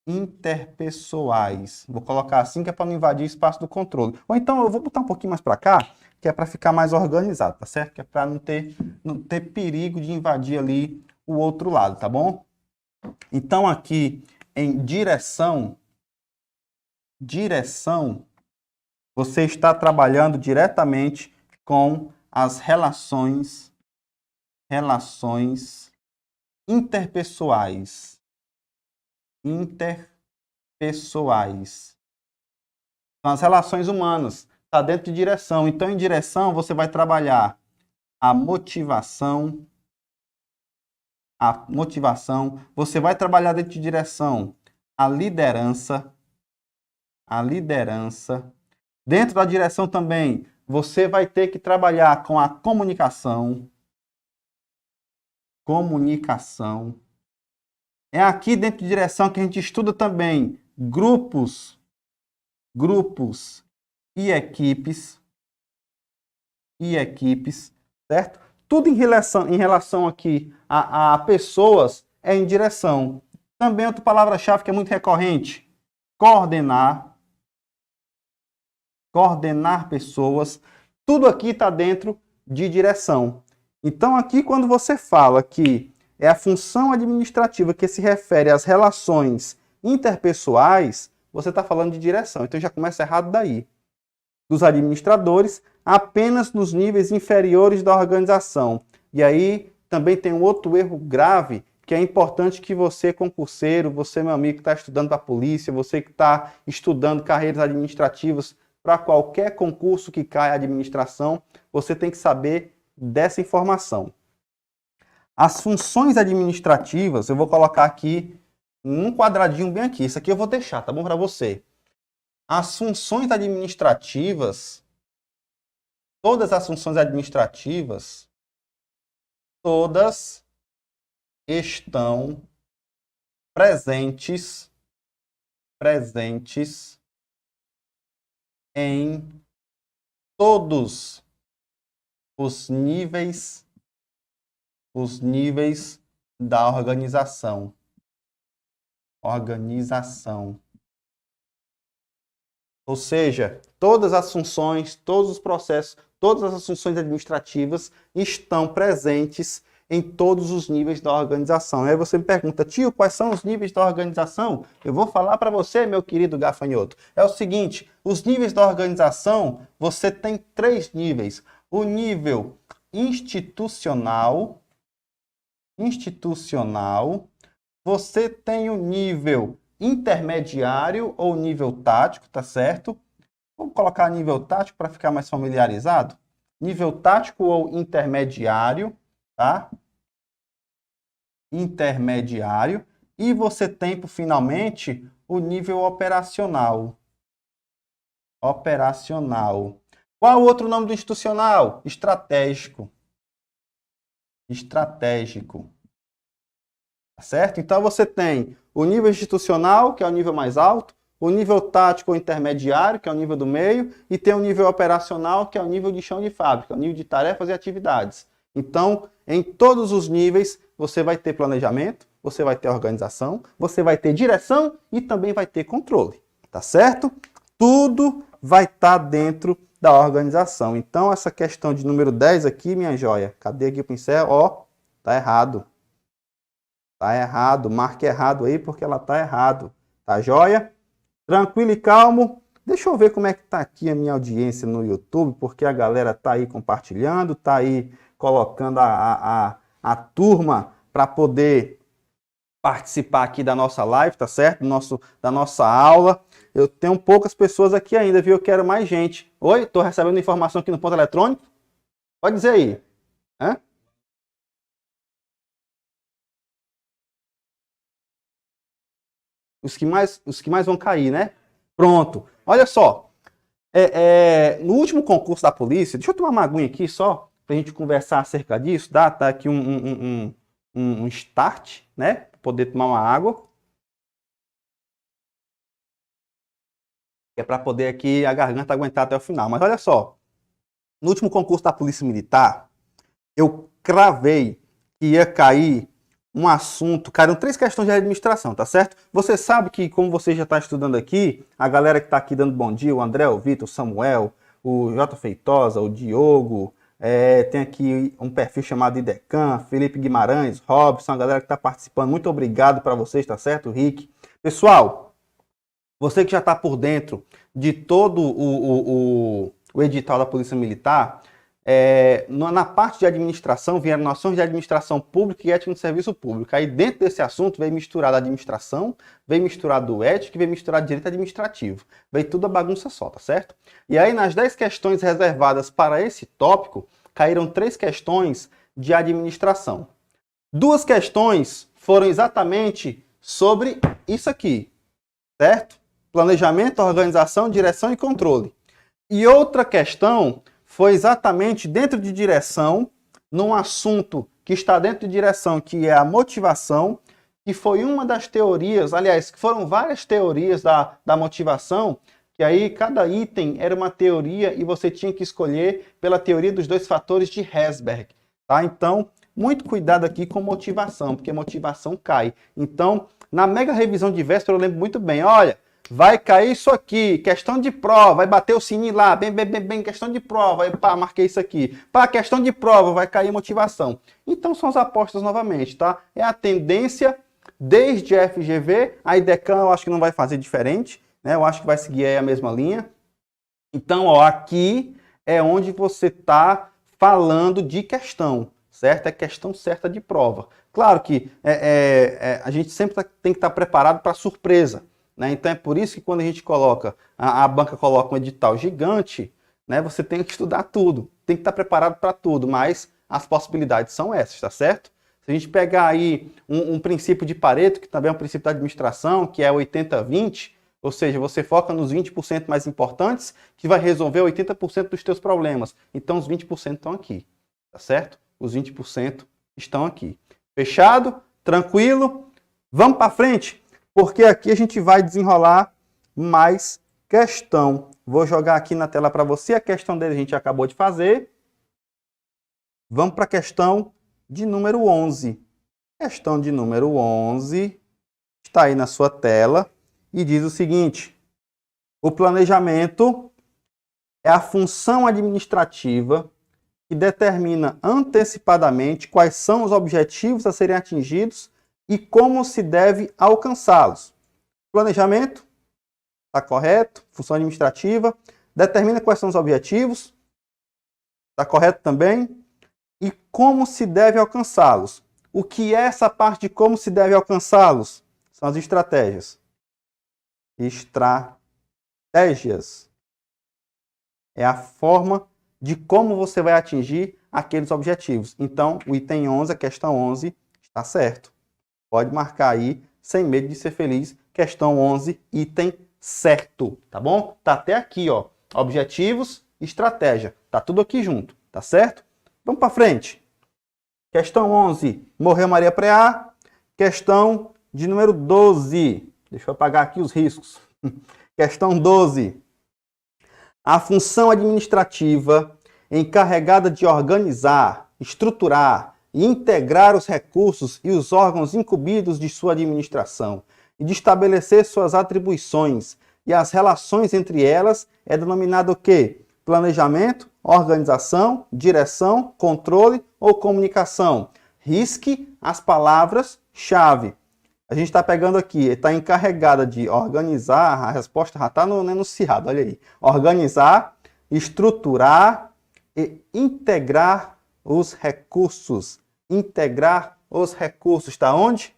interpessoais. Vou colocar assim que é para não invadir o espaço do controle. Ou então eu vou botar um pouquinho mais para cá, que é para ficar mais organizado, tá certo? Que é para não ter perigo de invadir ali o outro lado, tá bom? Então aqui em direção, você está trabalhando diretamente com as relações interpessoais. São as relações humanas. Está dentro de direção. Então, em direção, você vai trabalhar a motivação. Você vai trabalhar dentro de direção a liderança. Dentro da direção também, você vai ter que trabalhar com a comunicação. É aqui dentro de direção que a gente estuda também grupos e equipes, certo? Tudo em relação aqui a pessoas é em direção. Também outra palavra-chave que é muito recorrente, coordenar pessoas. Tudo aqui está dentro de direção. Então aqui quando você fala que é a função administrativa que se refere às relações interpessoais, você está falando de direção. Então já começa errado daí. Dos administradores, apenas nos níveis inferiores da organização. E aí também tem um outro erro grave, que é importante que você, concurseiro, você, meu amigo, que está estudando para a polícia, você que está estudando carreiras administrativas para qualquer concurso que caia administração, você tem que saber dessa informação. As funções administrativas, eu vou colocar aqui num quadradinho bem aqui. Isso aqui eu vou deixar, tá bom para você? As funções administrativas, todas as funções administrativas, todas estão presentes em todos os níveis da organização. Ou seja, todas as funções, todos os processos, todas as funções administrativas estão presentes em todos os níveis da organização. Aí você me pergunta, tio, quais são os níveis da organização? Eu vou falar para você, meu querido gafanhoto. É o seguinte, os níveis da organização, você tem 3 níveis. O nível institucional, você tem o nível intermediário ou nível tático, tá certo? Vamos colocar nível tático para ficar mais familiarizado. Nível tático ou intermediário, tá? Intermediário. E você tem, finalmente, o nível operacional. Qual o outro nome do institucional? Estratégico. Tá certo? Então você tem o nível institucional, que é o nível mais alto, o nível tático ou intermediário, que é o nível do meio, e tem o nível operacional, que é o nível de chão de fábrica, o nível de tarefas e atividades. Então, em todos os níveis, você vai ter planejamento, você vai ter organização, você vai ter direção e também vai ter controle. Tá certo? Tudo vai estar dentro da organização. Então, essa questão de número 10 aqui, minha joia, cadê aqui o pincel? Ó, tá errado. Tá errado, marque errado aí porque ela tá errado. Tá joia? Tranquilo e calmo. Deixa eu ver como é que tá aqui a minha audiência no YouTube, porque a galera tá aí compartilhando, tá aí colocando a turma para poder participar aqui da nossa live, tá certo? Da nossa aula. Eu tenho poucas pessoas aqui ainda, viu? Eu quero mais gente. Oi, tô recebendo informação aqui no ponto eletrônico? Pode dizer aí. Hã? Os que mais vão cair, né? Pronto. Olha só. No último concurso da polícia, deixa eu tomar uma aguinha aqui só, pra gente conversar acerca disso. Tá aqui um start, né? Pra poder tomar uma água. É para poder aqui a garganta aguentar até o final. Mas olha só. No último concurso da Polícia Militar, eu cravei que ia cair um assunto, caíram 3 questões de administração, tá certo? Você sabe que, como você já está estudando aqui, a galera que está aqui dando bom dia, o André, o Vitor, o Samuel, o J. Feitosa, o Diogo, tem aqui um perfil chamado Idecan, Felipe Guimarães, Robson, a galera que está participando, muito obrigado para vocês, tá certo, Rick? Pessoal, você que já está por dentro de todo o edital da Polícia Militar, na parte de administração, vieram noções de administração pública e ética no serviço público. Aí dentro desse assunto veio misturado a administração, veio misturado ética e veio misturado direito administrativo. Veio tudo a bagunça só, tá certo? E aí nas 10 questões reservadas para esse tópico, caíram 3 questões de administração. 2 questões foram exatamente sobre isso aqui, certo? Planejamento, organização, direção e controle. E outra questão foi exatamente dentro de direção, num assunto que está dentro de direção, que é a motivação, que foi uma das teorias, aliás, que foram várias teorias da motivação, que aí cada item era uma teoria e você tinha que escolher pela teoria dos 2 fatores de Herzberg. Tá? Então, muito cuidado aqui com motivação, porque motivação cai. Então, na mega revisão de véspera, eu lembro muito bem, olha, vai cair isso aqui, questão de prova, vai bater o sininho lá, bem, questão de prova, aí pá, marquei isso aqui. Pá, questão de prova, vai cair motivação. Então são as apostas novamente, tá? É a tendência desde FGV, a IDECAM eu acho que não vai fazer diferente, né? Eu acho que vai seguir aí a mesma linha. Então, ó, aqui é onde você está falando de questão, certo? É questão certa de prova. Claro que a gente sempre tem que estar preparado para surpresa, né? Então é por isso que quando a gente coloca, a banca coloca um edital gigante, né? Você tem que estudar tudo, tem que estar preparado para tudo, mas as possibilidades são essas, tá certo? Se a gente pegar aí um princípio de Pareto, que também é um princípio da administração, que é 80-20, ou seja, você foca nos 20% mais importantes, que vai resolver 80% dos teus problemas. Então, os 20% estão aqui, tá certo? Os 20% estão aqui. Fechado? Tranquilo? Vamos para frente? Porque aqui a gente vai desenrolar mais questão. Vou jogar aqui na tela para você. A questão dele a gente acabou de fazer. Vamos para a questão de número 11. Questão de número 11 está aí na sua tela. E diz o seguinte: o planejamento é a função administrativa que determina antecipadamente quais são os objetivos a serem atingidos e como se deve alcançá-los. Planejamento, está correto? Função administrativa, determina quais são os objetivos, está correto também? E como se deve alcançá-los. O que é essa parte de como se deve alcançá-los? São as estratégias. Estratégias. É a forma de como você vai atingir aqueles objetivos. Então, o item 11, a questão 11, está certo. Pode marcar aí, sem medo de ser feliz. Questão 11, item certo, tá bom? Tá até aqui, ó. Objetivos, estratégia. Tá tudo aqui junto, tá certo? Vamos para frente. Questão 11, morreu Maria Preá. Questão de número 12. Deixa eu apagar aqui os riscos. Questão 12. A função administrativa encarregada de organizar, estruturar e integrar os recursos e os órgãos incumbidos de sua administração e de estabelecer suas atribuições e as relações entre elas é denominada o quê? Planejamento, organização, direção, controle ou comunicação. Risque as palavras-chave. A gente está pegando aqui, está encarregada de organizar, a resposta já está no enunciado, olha aí. Organizar, estruturar e integrar os recursos. Integrar os recursos, está onde?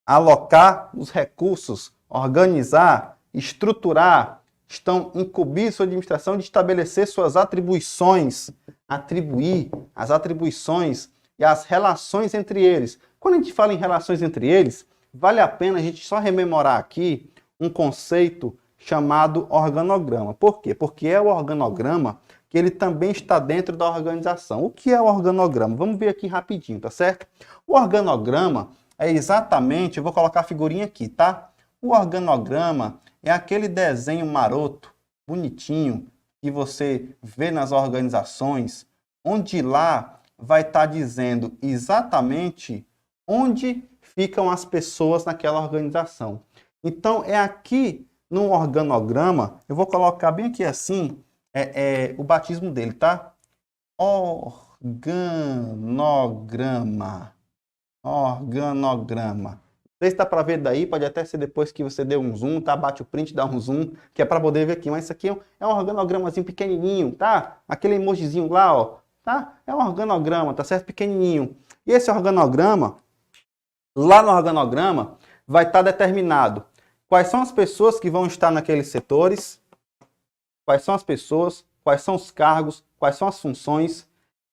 Alocar os recursos, organizar, estruturar. Estão incumbidos sua administração de estabelecer suas atribuições. Atribuir as atribuições e as relações entre eles. Quando a gente fala em relações entre eles, vale a pena a gente só rememorar aqui um conceito chamado organograma. Por quê? Porque é o organograma que ele também está dentro da organização. O que é o organograma? Vamos ver aqui rapidinho, tá certo? O organograma é exatamente, eu vou colocar a figurinha aqui, tá? O organograma é aquele desenho maroto, bonitinho, que você vê nas organizações, onde lá vai estar dizendo exatamente onde ficam as pessoas naquela organização. Então, é aqui no organograma, eu vou colocar bem aqui assim, o batismo dele, tá? Organograma. Organograma. Não sei se dá para ver daí, pode até ser depois que você deu um zoom, tá? Bate o print, dá um zoom, que é para poder ver aqui. Mas isso aqui é um organogramazinho pequenininho, tá? Aquele emojizinho lá, ó, tá? É um organograma, tá certo? Pequenininho. E esse organograma, lá no organograma, vai estar determinado quais são as pessoas que vão estar naqueles setores, quais são as pessoas, quais são os cargos, quais são as funções,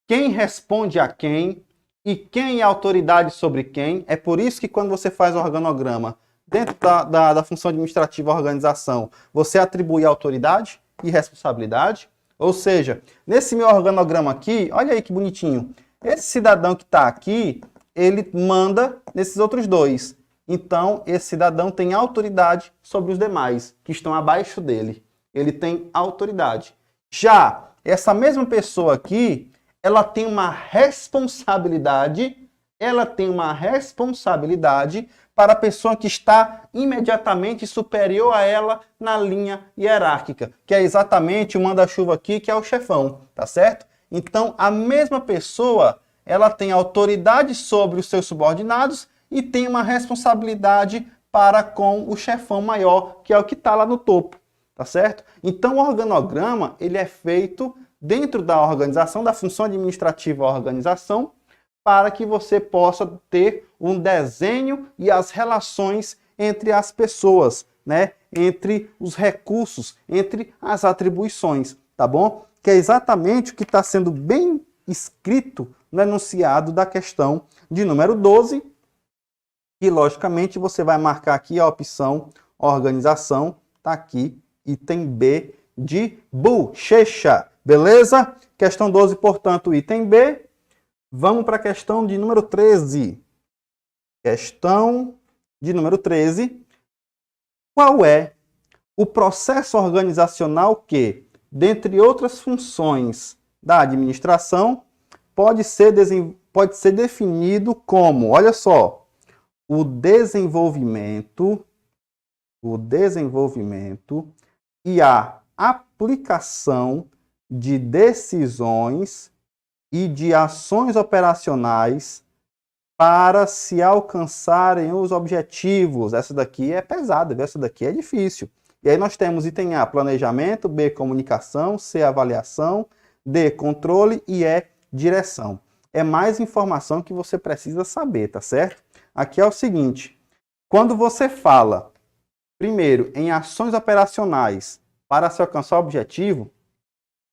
quem responde a quem e quem é autoridade sobre quem. É por isso que quando você faz o organograma, dentro da função administrativa organização, você atribui autoridade e responsabilidade. Ou seja, nesse meu organograma aqui, olha aí que bonitinho, esse cidadão que está aqui, ele manda nesses outros dois. Então, esse cidadão tem autoridade sobre os demais, que estão abaixo dele. Ele tem autoridade. Já essa mesma pessoa aqui, ela tem uma responsabilidade ela tem uma responsabilidade para a pessoa que está imediatamente superior a ela na linha hierárquica, que é exatamente o manda-chuva aqui, que é o chefão, tá certo? Então, a mesma pessoa, ela tem autoridade sobre os seus subordinados e tem uma responsabilidade para com o chefão maior, que é o que está lá no topo, tá certo? Então, o organograma, ele é feito dentro da organização, da função administrativa da organização, para que você possa ter um desenho e as relações entre as pessoas, né? Entre os recursos, entre as atribuições, tá bom? Que é exatamente o que está sendo bem escrito no enunciado da questão de número 12, e logicamente você vai marcar aqui a opção organização, tá aqui, item B de bochecha, beleza? Questão 12, portanto, item B. Vamos para a questão de número 13. Questão de número 13. Qual é o processo organizacional que, dentre outras funções da administração, pode ser definido como, olha só, o desenvolvimento e a aplicação de decisões e de ações operacionais para se alcançarem os objetivos. Essa daqui é pesada, essa daqui é difícil. E aí nós temos item A, planejamento, B, comunicação, C, avaliação, D, controle e E, direção. É mais informação que você precisa saber, tá certo? Aqui é o seguinte, quando você fala, primeiro, em ações operacionais para se alcançar o objetivo,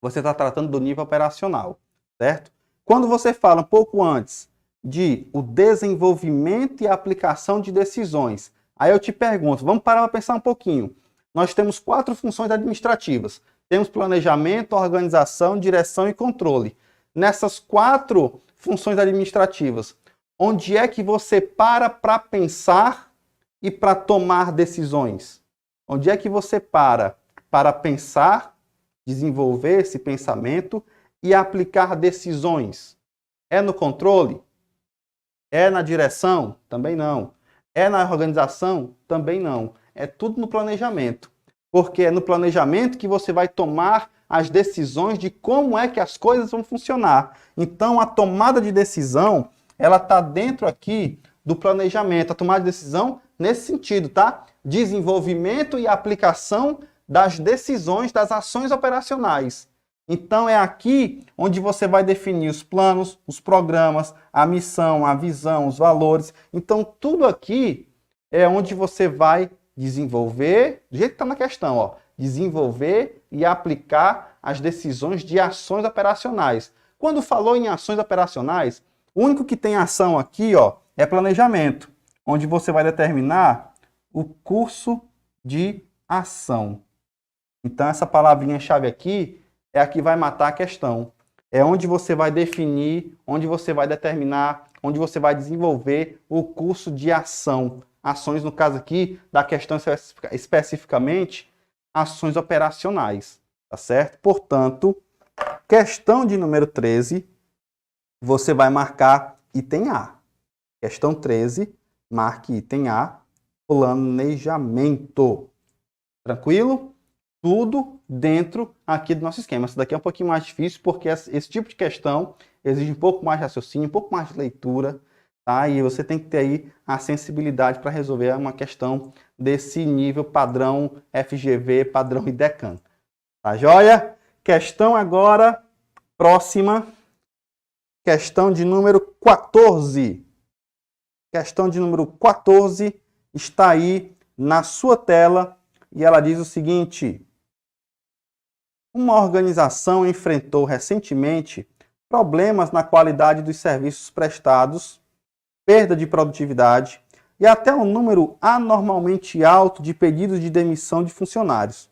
você está tratando do nível operacional, certo? Quando você fala um pouco antes de o desenvolvimento e aplicação de decisões, aí eu te pergunto, vamos parar para pensar um pouquinho. Nós temos 4 funções administrativas. Temos planejamento, organização, direção e controle. Nessas 4 funções administrativas, onde é que você para pensar e para tomar decisões? Onde é que você para pensar, desenvolver esse pensamento e aplicar decisões? É no controle? É na direção? Também não. É na organização? Também não. É tudo no planejamento. Porque é no planejamento que você vai tomar as decisões de como é que as coisas vão funcionar. Então, a tomada de decisão, ela está dentro aqui do planejamento. A tomada de decisão nesse sentido, tá? Desenvolvimento e aplicação das decisões, das ações operacionais. Então, é aqui onde você vai definir os planos, os programas, a missão, a visão, os valores. Então, tudo aqui é onde você vai desenvolver, do jeito que está na questão, ó, desenvolver e aplicar as decisões de ações operacionais. Quando falou em ações operacionais, o único que tem ação aqui, ó, é planejamento, onde você vai determinar o curso de ação. Então, essa palavrinha-chave aqui é a que vai matar a questão. É onde você vai definir, onde você vai determinar, onde você vai desenvolver o curso de ação. Ações, no caso aqui, da questão especificamente, ações operacionais, tá certo? Portanto, questão de número 13, você vai marcar item A. Questão 13, marque item A, planejamento. Tranquilo? Tudo dentro aqui do nosso esquema. Essa daqui é um pouquinho mais difícil, porque esse tipo de questão exige um pouco mais de raciocínio, um pouco mais de leitura, tá? E você tem que ter aí a sensibilidade para resolver uma questão desse nível padrão FGV, padrão IDECAN. Tá joia? Questão agora, próxima. Questão de número 14. Questão de número 14 está aí na sua tela e ela diz o seguinte: uma organização enfrentou recentemente problemas na qualidade dos serviços prestados, perda de produtividade e até um número anormalmente alto de pedidos de demissão de funcionários.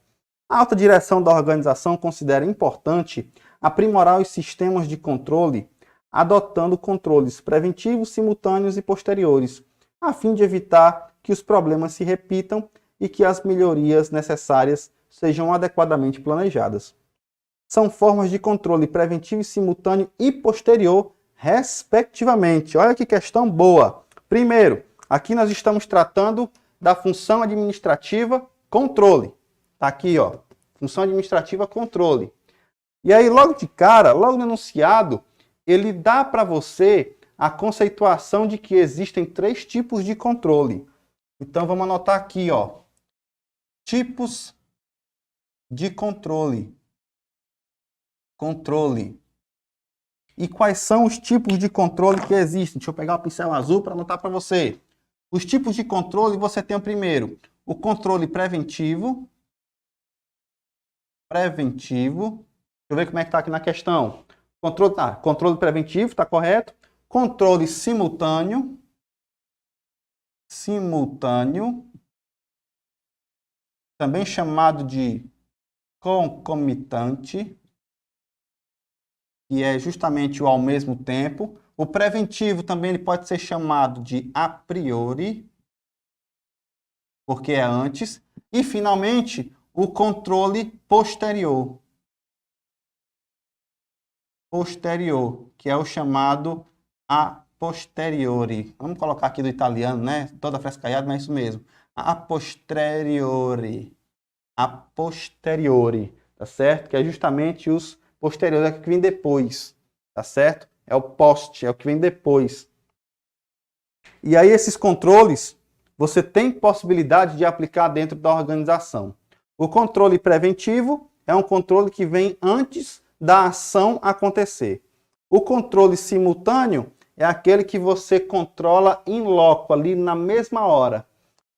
A alta direção da organização considera importante aprimorar os sistemas de controle, adotando controles preventivos, simultâneos e posteriores, a fim de evitar que os problemas se repitam e que as melhorias necessárias sejam adequadamente planejadas. São formas de controle preventivo, simultâneo e posterior respectivamente. Olha que questão boa. Primeiro, aqui nós estamos tratando da função administrativa controle. Tá aqui, ó. Função administrativa controle. E aí, logo de cara, logo no enunciado, ele dá para você a conceituação de que existem 3 tipos de controle. Então, vamos anotar aqui, ó. Tipos de controle. Controle. E quais são os tipos de controle que existem? Deixa eu pegar o pincel azul para anotar para você. Os tipos de controle, você tem o primeiro, o controle preventivo. Preventivo. Deixa eu ver como é que está aqui na questão. Controle preventivo, está correto. Controle simultâneo. Simultâneo. Também chamado de concomitante, que é justamente o ao mesmo tempo. O preventivo também ele pode ser chamado de a priori, porque é antes. E, finalmente, o controle posterior. Posterior, que é o chamado a posteriori. Vamos colocar aqui do italiano, né? Toda frescaiada, mas é isso mesmo. A posteriori. A posteriori, tá certo? Que é justamente os posteriores, é o que vem depois, tá certo? É o post, é o que vem depois. E aí esses controles, você tem possibilidade de aplicar dentro da organização. O controle preventivo é um controle que vem antes da ação acontecer. O controle simultâneo é aquele que você controla in loco, ali na mesma hora.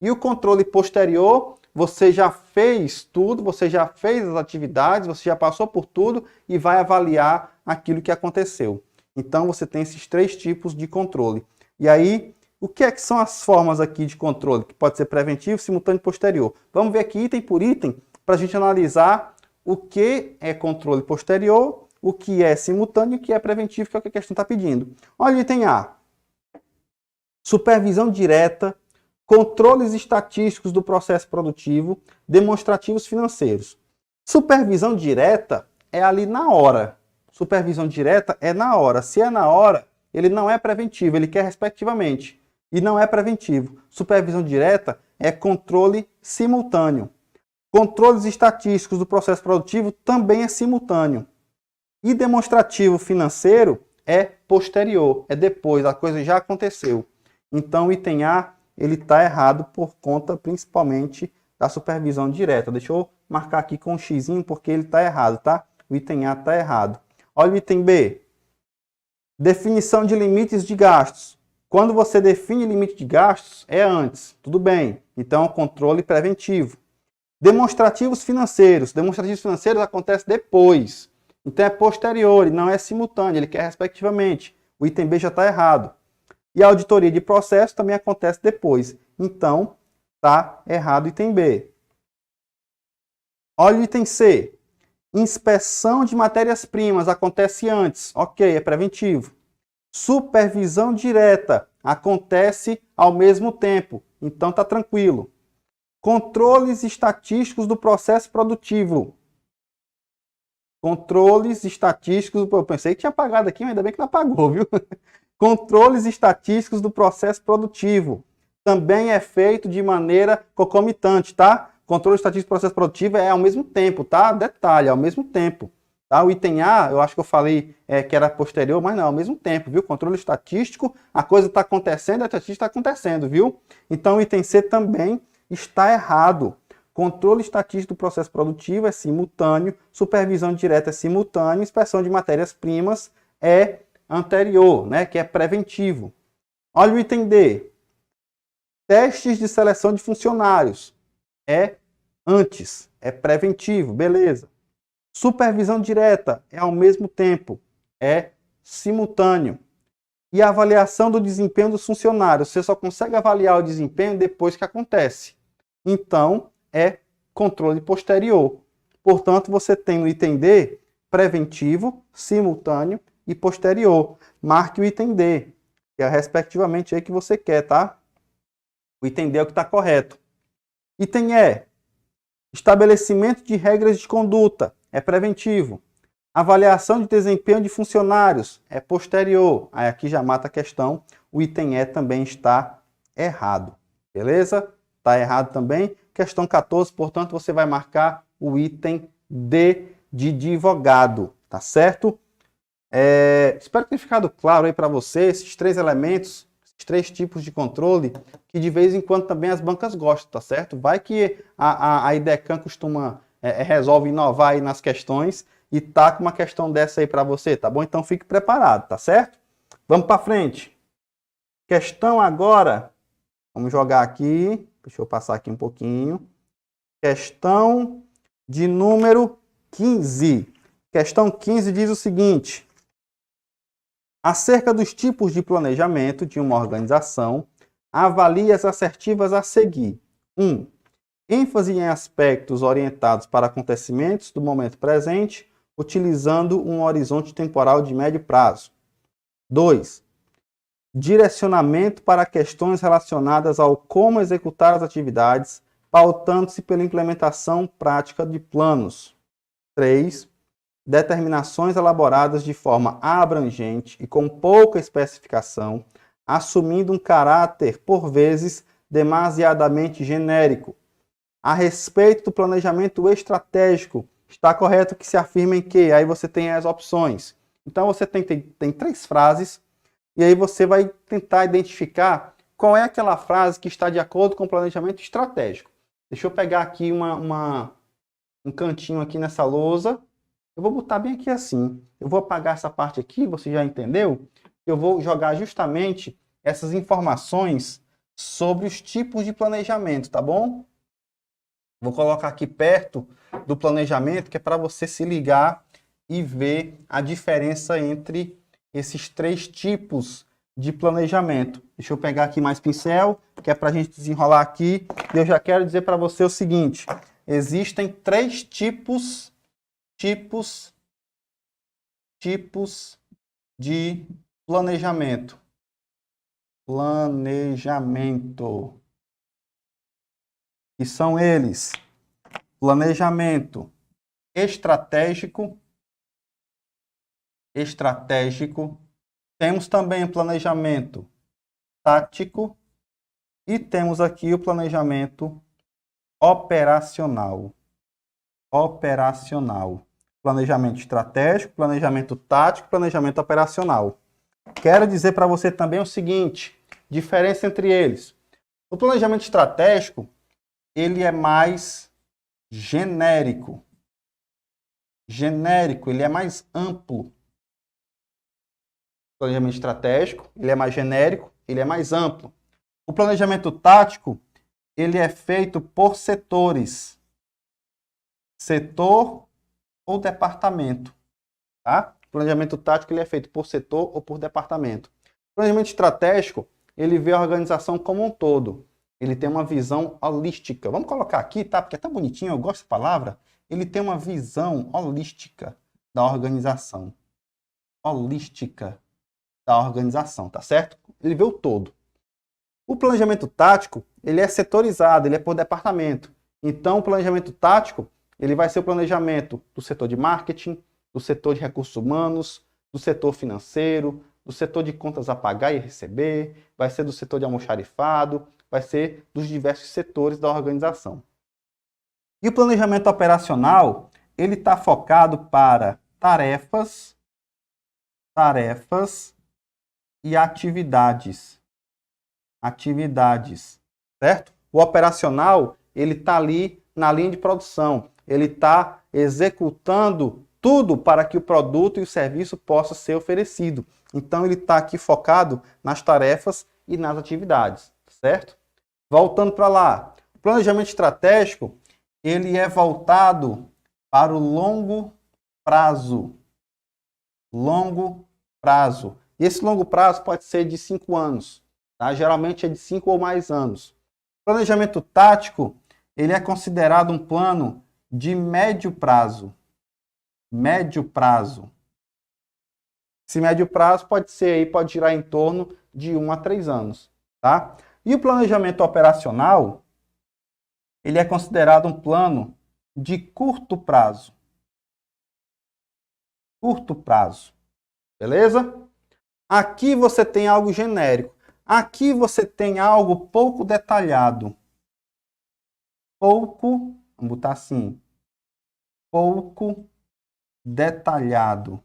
E o controle posterior, você já fez tudo, você já fez as atividades, você já passou por tudo e vai avaliar aquilo que aconteceu. Então, você tem esses 3 tipos de controle. E aí, o que é que são as formas aqui de controle? Que pode ser preventivo, simultâneo e posterior. Vamos ver aqui item por item para a gente analisar o que é controle posterior, o que é simultâneo e o que é preventivo, que é o que a questão está pedindo. Olha o item A. Supervisão direta, controles estatísticos do processo produtivo, demonstrativos financeiros. Supervisão direta é ali na hora. Supervisão direta é na hora. Se é na hora, ele não é preventivo, ele quer respectivamente. E não é preventivo. Supervisão direta é controle simultâneo. Controles estatísticos do processo produtivo também é simultâneo. E demonstrativo financeiro é posterior, é depois, a coisa já aconteceu. Então o item A ele está errado por conta principalmente da supervisão direta. Deixa eu marcar aqui com um xizinho porque ele está errado, tá? O item A está errado. Olha o item B. Definição de limites de gastos. Quando você define limite de gastos, é antes. Tudo bem. Então, controle preventivo. Demonstrativos financeiros. Demonstrativos financeiros acontece depois. Então, é posterior, não é simultâneo. Ele quer respectivamente. O item B já está errado. E a auditoria de processo também acontece depois. Então, está errado o item B. Olha o item C. Inspeção de matérias-primas acontece antes. Ok, é preventivo. Supervisão direta acontece ao mesmo tempo. Então, está tranquilo. Controles estatísticos do processo produtivo. Controles estatísticos... Eu pensei que tinha apagado aqui, mas ainda bem que não apagou, viu? Controles estatísticos do processo produtivo. Também é feito de maneira concomitante, tá? Controle estatístico do processo produtivo é ao mesmo tempo, tá? Detalhe, ao mesmo tempo. Tá? O item A, eu acho que eu falei que era posterior, mas não, ao mesmo tempo, viu? Controle estatístico, a coisa está acontecendo, a estatística está acontecendo, viu? Então o item C também está errado. Controle estatístico do processo produtivo é simultâneo, supervisão direta é simultâneo, inspeção de matérias-primas é anterior, né? Que é preventivo. Olha o item D. Testes de seleção de funcionários é antes, é preventivo, beleza. Supervisão direta é ao mesmo tempo, é simultâneo. E a avaliação do desempenho dos funcionários, você só consegue avaliar o desempenho depois que acontece. Então, é controle posterior. Portanto, você tem no item D, preventivo, simultâneo e posterior. Marque o item D, que é respectivamente aí que você quer, tá? O item D é o que está correto. Item E, estabelecimento de regras de conduta, é preventivo. Avaliação de desempenho de funcionários é posterior. Aí aqui já mata a questão. O item E também está errado. Beleza? Está errado também. Questão 14, portanto, você vai marcar o item D de advogado. Tá certo? Espero que tenha ficado claro aí para você esses três elementos, esses três tipos de controle, que de vez em quando também as bancas gostam, tá certo? Vai que a IDECAM costuma, resolve inovar aí nas questões e tá com uma questão dessa aí para você, tá bom? Então fique preparado, tá certo? Vamos para frente. Questão agora, vamos jogar aqui, deixa eu passar aqui um pouquinho. Questão de número 15. Questão 15 diz o seguinte: acerca dos tipos de planejamento de uma organização, avalie as assertivas a seguir. 1. ênfase em aspectos orientados para acontecimentos do momento presente, utilizando um horizonte temporal de médio prazo. 2. Direcionamento para questões relacionadas ao como executar as atividades, pautando-se pela implementação prática de planos. 3. Determinações elaboradas de forma abrangente e com pouca especificação, assumindo um caráter, por vezes, demasiadamente genérico. A respeito do planejamento estratégico, está correto que se afirmem que, aí você tem as opções. Então você tem três frases, e aí você vai tentar identificar qual é aquela frase que está de acordo com o planejamento estratégico. Deixa eu pegar aqui um cantinho aqui nessa lousa. Eu vou botar bem aqui assim. Eu vou apagar essa parte aqui, você já entendeu? Eu vou jogar justamente essas informações sobre os tipos de planejamento, tá bom? Vou colocar aqui perto do planejamento, que é para você se ligar e ver a diferença entre esses três tipos de planejamento. Deixa eu pegar aqui mais pincel, que é para a gente desenrolar aqui. E eu já quero dizer para você o seguinte: existem três tipos de planejamento. Que são eles: planejamento estratégico. Temos também o planejamento tático e temos aqui o planejamento operacional. Planejamento estratégico, planejamento tático, planejamento operacional. Quero dizer para você também o seguinte: diferença entre eles. O planejamento estratégico, ele é mais genérico. Ele é mais amplo. O planejamento estratégico, ele é mais genérico, ele é mais amplo. O planejamento tático, ele é feito por setores. Setor ou departamento, tá? O planejamento tático, ele é feito por setor ou por departamento. O planejamento estratégico, ele vê a organização como um todo. Ele tem uma visão holística. Vamos colocar aqui, tá? Porque é tão bonitinho, eu gosto dessa palavra. Ele tem uma visão holística da organização. Tá certo? Ele vê o todo. O planejamento tático, ele é setorizado, ele é por departamento. Então, o planejamento tático, ele vai ser o planejamento do setor de marketing, do setor de recursos humanos, do setor financeiro, do setor de contas a pagar e receber, vai ser do setor de almoxarifado, vai ser dos diversos setores da organização. E o planejamento operacional, ele está focado para tarefas e atividades. Certo? O operacional, ele está ali na linha de produção. Ele está executando tudo para que o produto e o serviço possa ser oferecido. Então, ele está aqui focado nas tarefas e nas atividades, certo? Voltando para lá, o planejamento estratégico, ele é voltado para o longo prazo. E esse longo prazo pode ser de 5 anos, tá? Geralmente é de 5 ou mais anos. O planejamento tático, ele é considerado um plano de médio prazo. Esse médio prazo pode girar em torno de 1 a 3 anos, tá? E o planejamento operacional, ele é considerado um plano de curto prazo. curto prazo. Beleza? Aqui você tem algo genérico. Aqui você tem algo pouco detalhado. Pouco, vamos botar assim, pouco detalhado.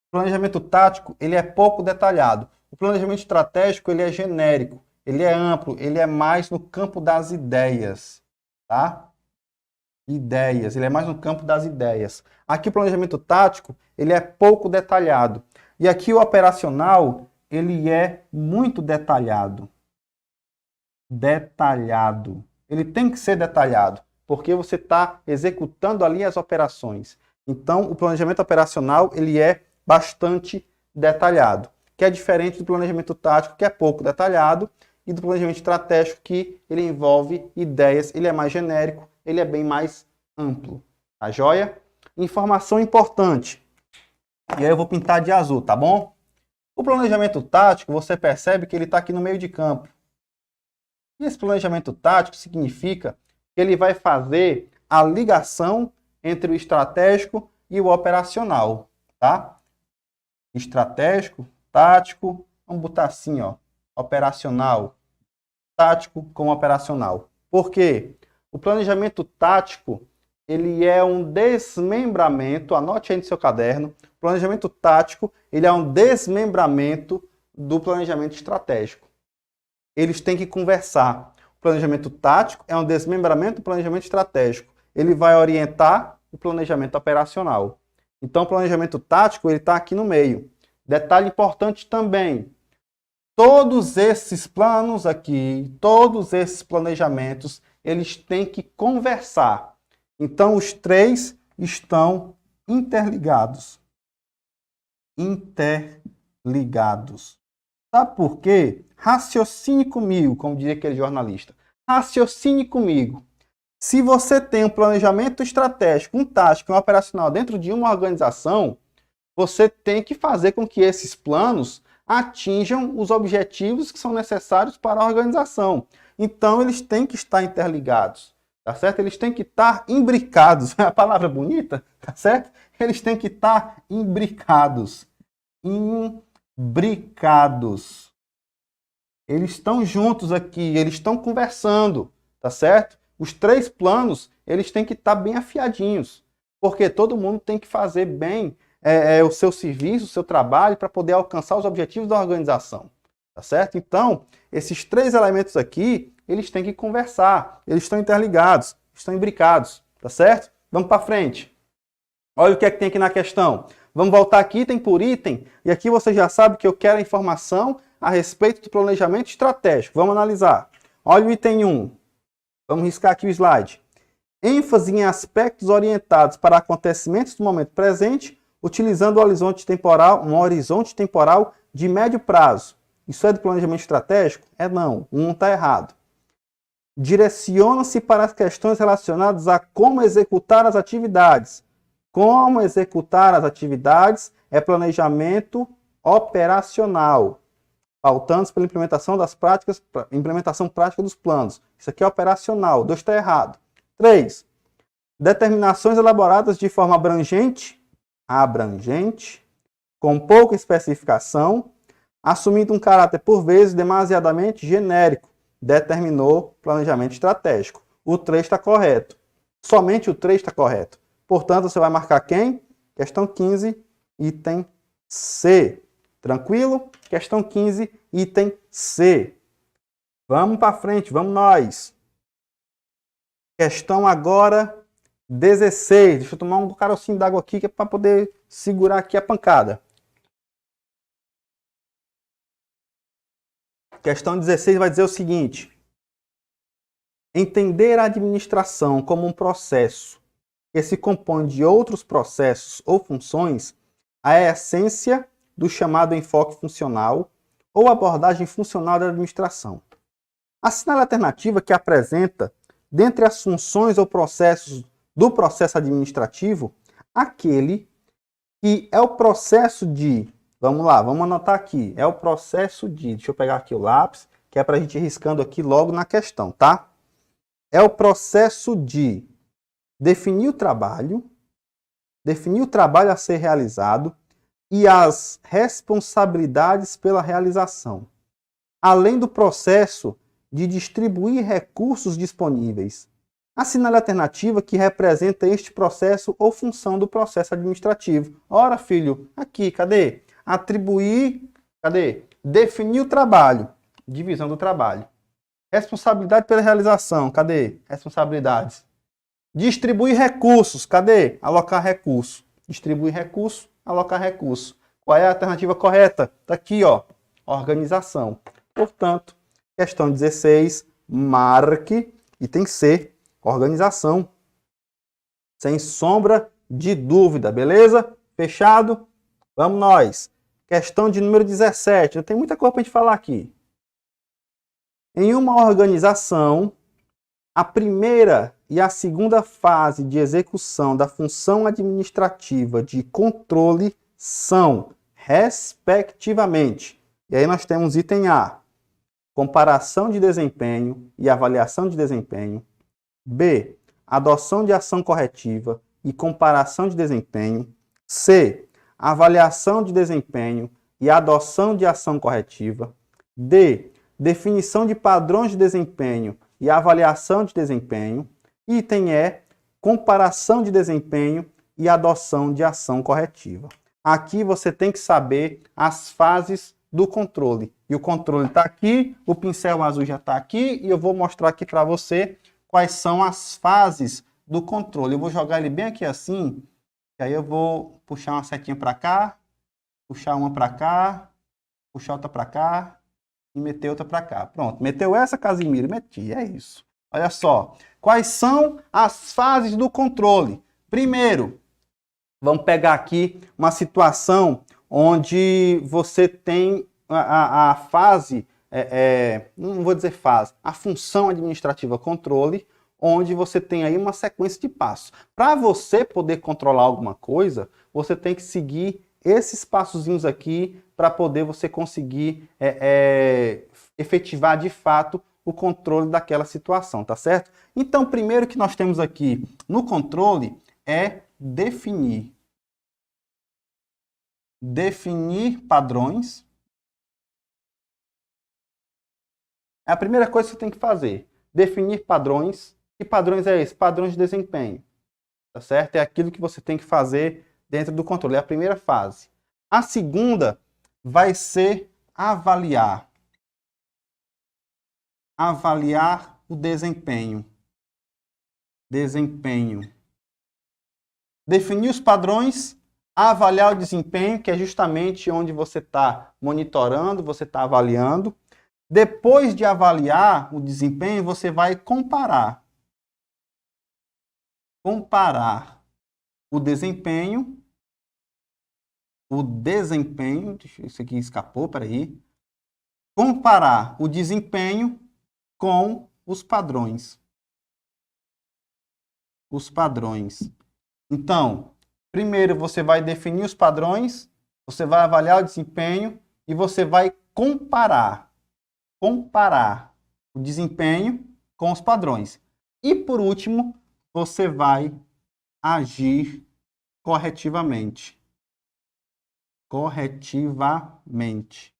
O planejamento tático, ele é pouco detalhado. O planejamento estratégico, ele é genérico, ele é amplo, ele é mais no campo das ideias, tá? Ideias, ele é mais no campo das ideias. Aqui o planejamento tático, ele é pouco detalhado. E aqui o operacional, ele é muito detalhado. Detalhado. Ele tem que ser detalhado, porque você está executando ali as operações. Então, o planejamento operacional, ele é bastante detalhado, que é diferente do planejamento tático, que é pouco detalhado, e do planejamento estratégico, que ele envolve ideias, ele é mais genérico, ele é bem mais amplo. Tá joia? Informação importante. E aí eu vou pintar de azul, tá bom? O planejamento tático, você percebe que ele está aqui no meio de campo. E esse planejamento tático significa que ele vai fazer a ligação entre o estratégico e o operacional, tá? Estratégico, tático, vamos botar assim, ó, operacional, tático com operacional. Por quê? O planejamento tático, ele é um desmembramento, anote aí no seu caderno, o planejamento tático, ele é um desmembramento do planejamento estratégico. Eles têm que conversar. O planejamento tático é um desmembramento do planejamento estratégico. Ele vai orientar o planejamento operacional. Então, o planejamento tático, ele está aqui no meio. Detalhe importante também, todos esses planos aqui, todos esses planejamentos, eles têm que conversar. Então, os três estão interligados. Interligados. Sabe por quê? Raciocine comigo, como diria aquele jornalista. Raciocine comigo. Se você tem um planejamento estratégico, um tático, um operacional dentro de uma organização, você tem que fazer com que esses planos atinjam os objetivos que são necessários para a organização. Então, eles têm que estar interligados, tá certo? Eles têm que estar imbricados. É a palavra bonita, tá certo? Eles têm que estar imbricados. Imbricados. Eles estão juntos aqui, eles estão conversando, tá certo? Os três planos, eles têm que estar bem afiadinhos, porque todo mundo tem que fazer bem o seu serviço, o seu trabalho, para poder alcançar os objetivos da organização, tá certo? Então, esses três elementos aqui, eles têm que conversar, eles estão interligados, estão imbricados, tá certo? Vamos para frente. Olha o que é que tem aqui na questão. Vamos voltar aqui item por item, e aqui você já sabe que eu quero a informação a respeito do planejamento estratégico. Vamos analisar. Olha o item 1. Vamos riscar aqui o slide. ênfase em aspectos orientados para acontecimentos do momento presente, utilizando um horizonte temporal de médio prazo. Isso é do planejamento estratégico? É não, está errado. Direciona-se para as questões relacionadas a como executar as atividades. Como executar as atividades é planejamento operacional, pautando-se pela implementação prática dos planos. Isso aqui é operacional, 2 está errado. 3. Determinações elaboradas de forma abrangente, com pouca especificação, assumindo um caráter, por vezes, demasiadamente genérico, determinou planejamento estratégico. O 3 está correto. Somente o 3 está correto. Portanto, você vai marcar quem? Questão 15, item C. Tranquilo? Questão 15, item C. Vamos para frente, vamos nós. Questão agora 16. Deixa eu tomar um carocinho d'água aqui, que é para poder segurar aqui a pancada. Questão 16 vai dizer o seguinte: entender a administração como um processo que se compõe de outros processos ou funções é a essência do chamado enfoque funcional ou abordagem funcional da administração. Assinale a alternativa que apresenta, dentre as funções ou processos do processo administrativo, aquele que é o processo de... Vamos lá, vamos anotar aqui. É o processo de... Deixa eu pegar aqui o lápis, que é para a gente ir riscando aqui logo na questão, tá? É o processo de definir o trabalho, definir o trabalho a ser realizado e as responsabilidades pela realização, além do processo de distribuir recursos disponíveis. Assinale a alternativa que representa este processo ou função do processo administrativo. Ora, filho, aqui, cadê? Atribuir, cadê? Definir o trabalho, divisão do trabalho. Responsabilidade pela realização, cadê? Responsabilidades. Distribuir recursos, cadê? Alocar recurso. Distribuir recurso, alocar recurso. Qual é a alternativa correta? Está aqui, ó, organização. Portanto, questão 16, marque, item C, organização. Sem sombra de dúvida, beleza? Fechado? Vamos nós. Questão de número 17. Eu tenho muita coisa para a gente falar aqui. Em uma organização, a primeira e a segunda fase de execução da função administrativa de controle são, respectivamente, e aí nós temos item A, comparação de desempenho e avaliação de desempenho. B, adoção de ação corretiva e comparação de desempenho. C, avaliação de desempenho e adoção de ação corretiva. D, definição de padrões de desempenho e avaliação de desempenho. Item E, comparação de desempenho e adoção de ação corretiva. Aqui você tem que saber as fases do controle. E o controle está aqui, o pincel azul já está aqui, e eu vou mostrar aqui para você quais são as fases do controle. Eu vou jogar ele bem aqui assim, e aí eu vou puxar uma setinha para cá, puxar uma para cá, puxar outra para cá, e meter outra para cá. Pronto, meteu essa, Casimiro? Meti, é isso. Olha só, quais são as fases do controle? Primeiro, vamos pegar aqui uma situação onde você tem a fase, não vou dizer fase, a função administrativa controle, onde você tem aí uma sequência de passos. Para você poder controlar alguma coisa, você tem que seguir esses passozinhos aqui para poder você conseguir efetivar de fato o controle daquela situação, tá certo? Então, primeiro que nós temos aqui no controle é definir. Definir padrões. É a primeira coisa que você tem que fazer. Definir padrões. Que padrões é esse? Padrões de desempenho. Tá certo? É aquilo que você tem que fazer dentro do controle. É a primeira fase. A segunda vai ser avaliar. Avaliar o desempenho. Desempenho. Definir os padrões, avaliar o desempenho, que é justamente onde você está monitorando, você está avaliando. Depois de avaliar o desempenho, você vai comparar. Comparar o desempenho. Isso aqui escapou, peraí. Comparar o desempenho com os padrões. Os padrões. Então, primeiro você vai definir os padrões, você vai avaliar o desempenho e você vai comparar o desempenho com os padrões. E por último, você vai agir corretivamente. Corretivamente.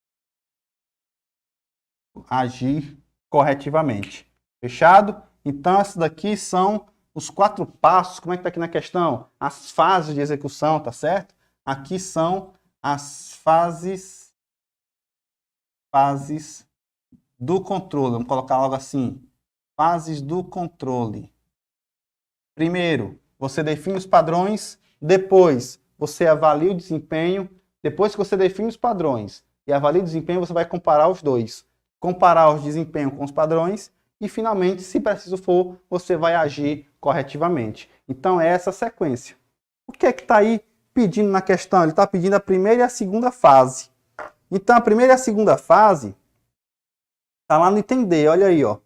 Agir corretivamente. Fechado? Então, esses daqui são os 4 passos. Como é que está aqui na questão? As fases de execução, tá certo? Aqui são as fases do controle. Vamos colocar logo assim. Fases do controle. Primeiro, você define os padrões. Depois, você avalia o desempenho. Depois que você define os padrões e avalia o desempenho, você vai comparar os dois. Comparar o desempenho com os padrões. E, finalmente, se preciso for, você vai agir corretivamente. Então, é essa a sequência. O que é que está aí pedindo na questão? Ele está pedindo a primeira e a segunda fase. Então, a primeira e a segunda fase está lá no item D. Olha aí, ó.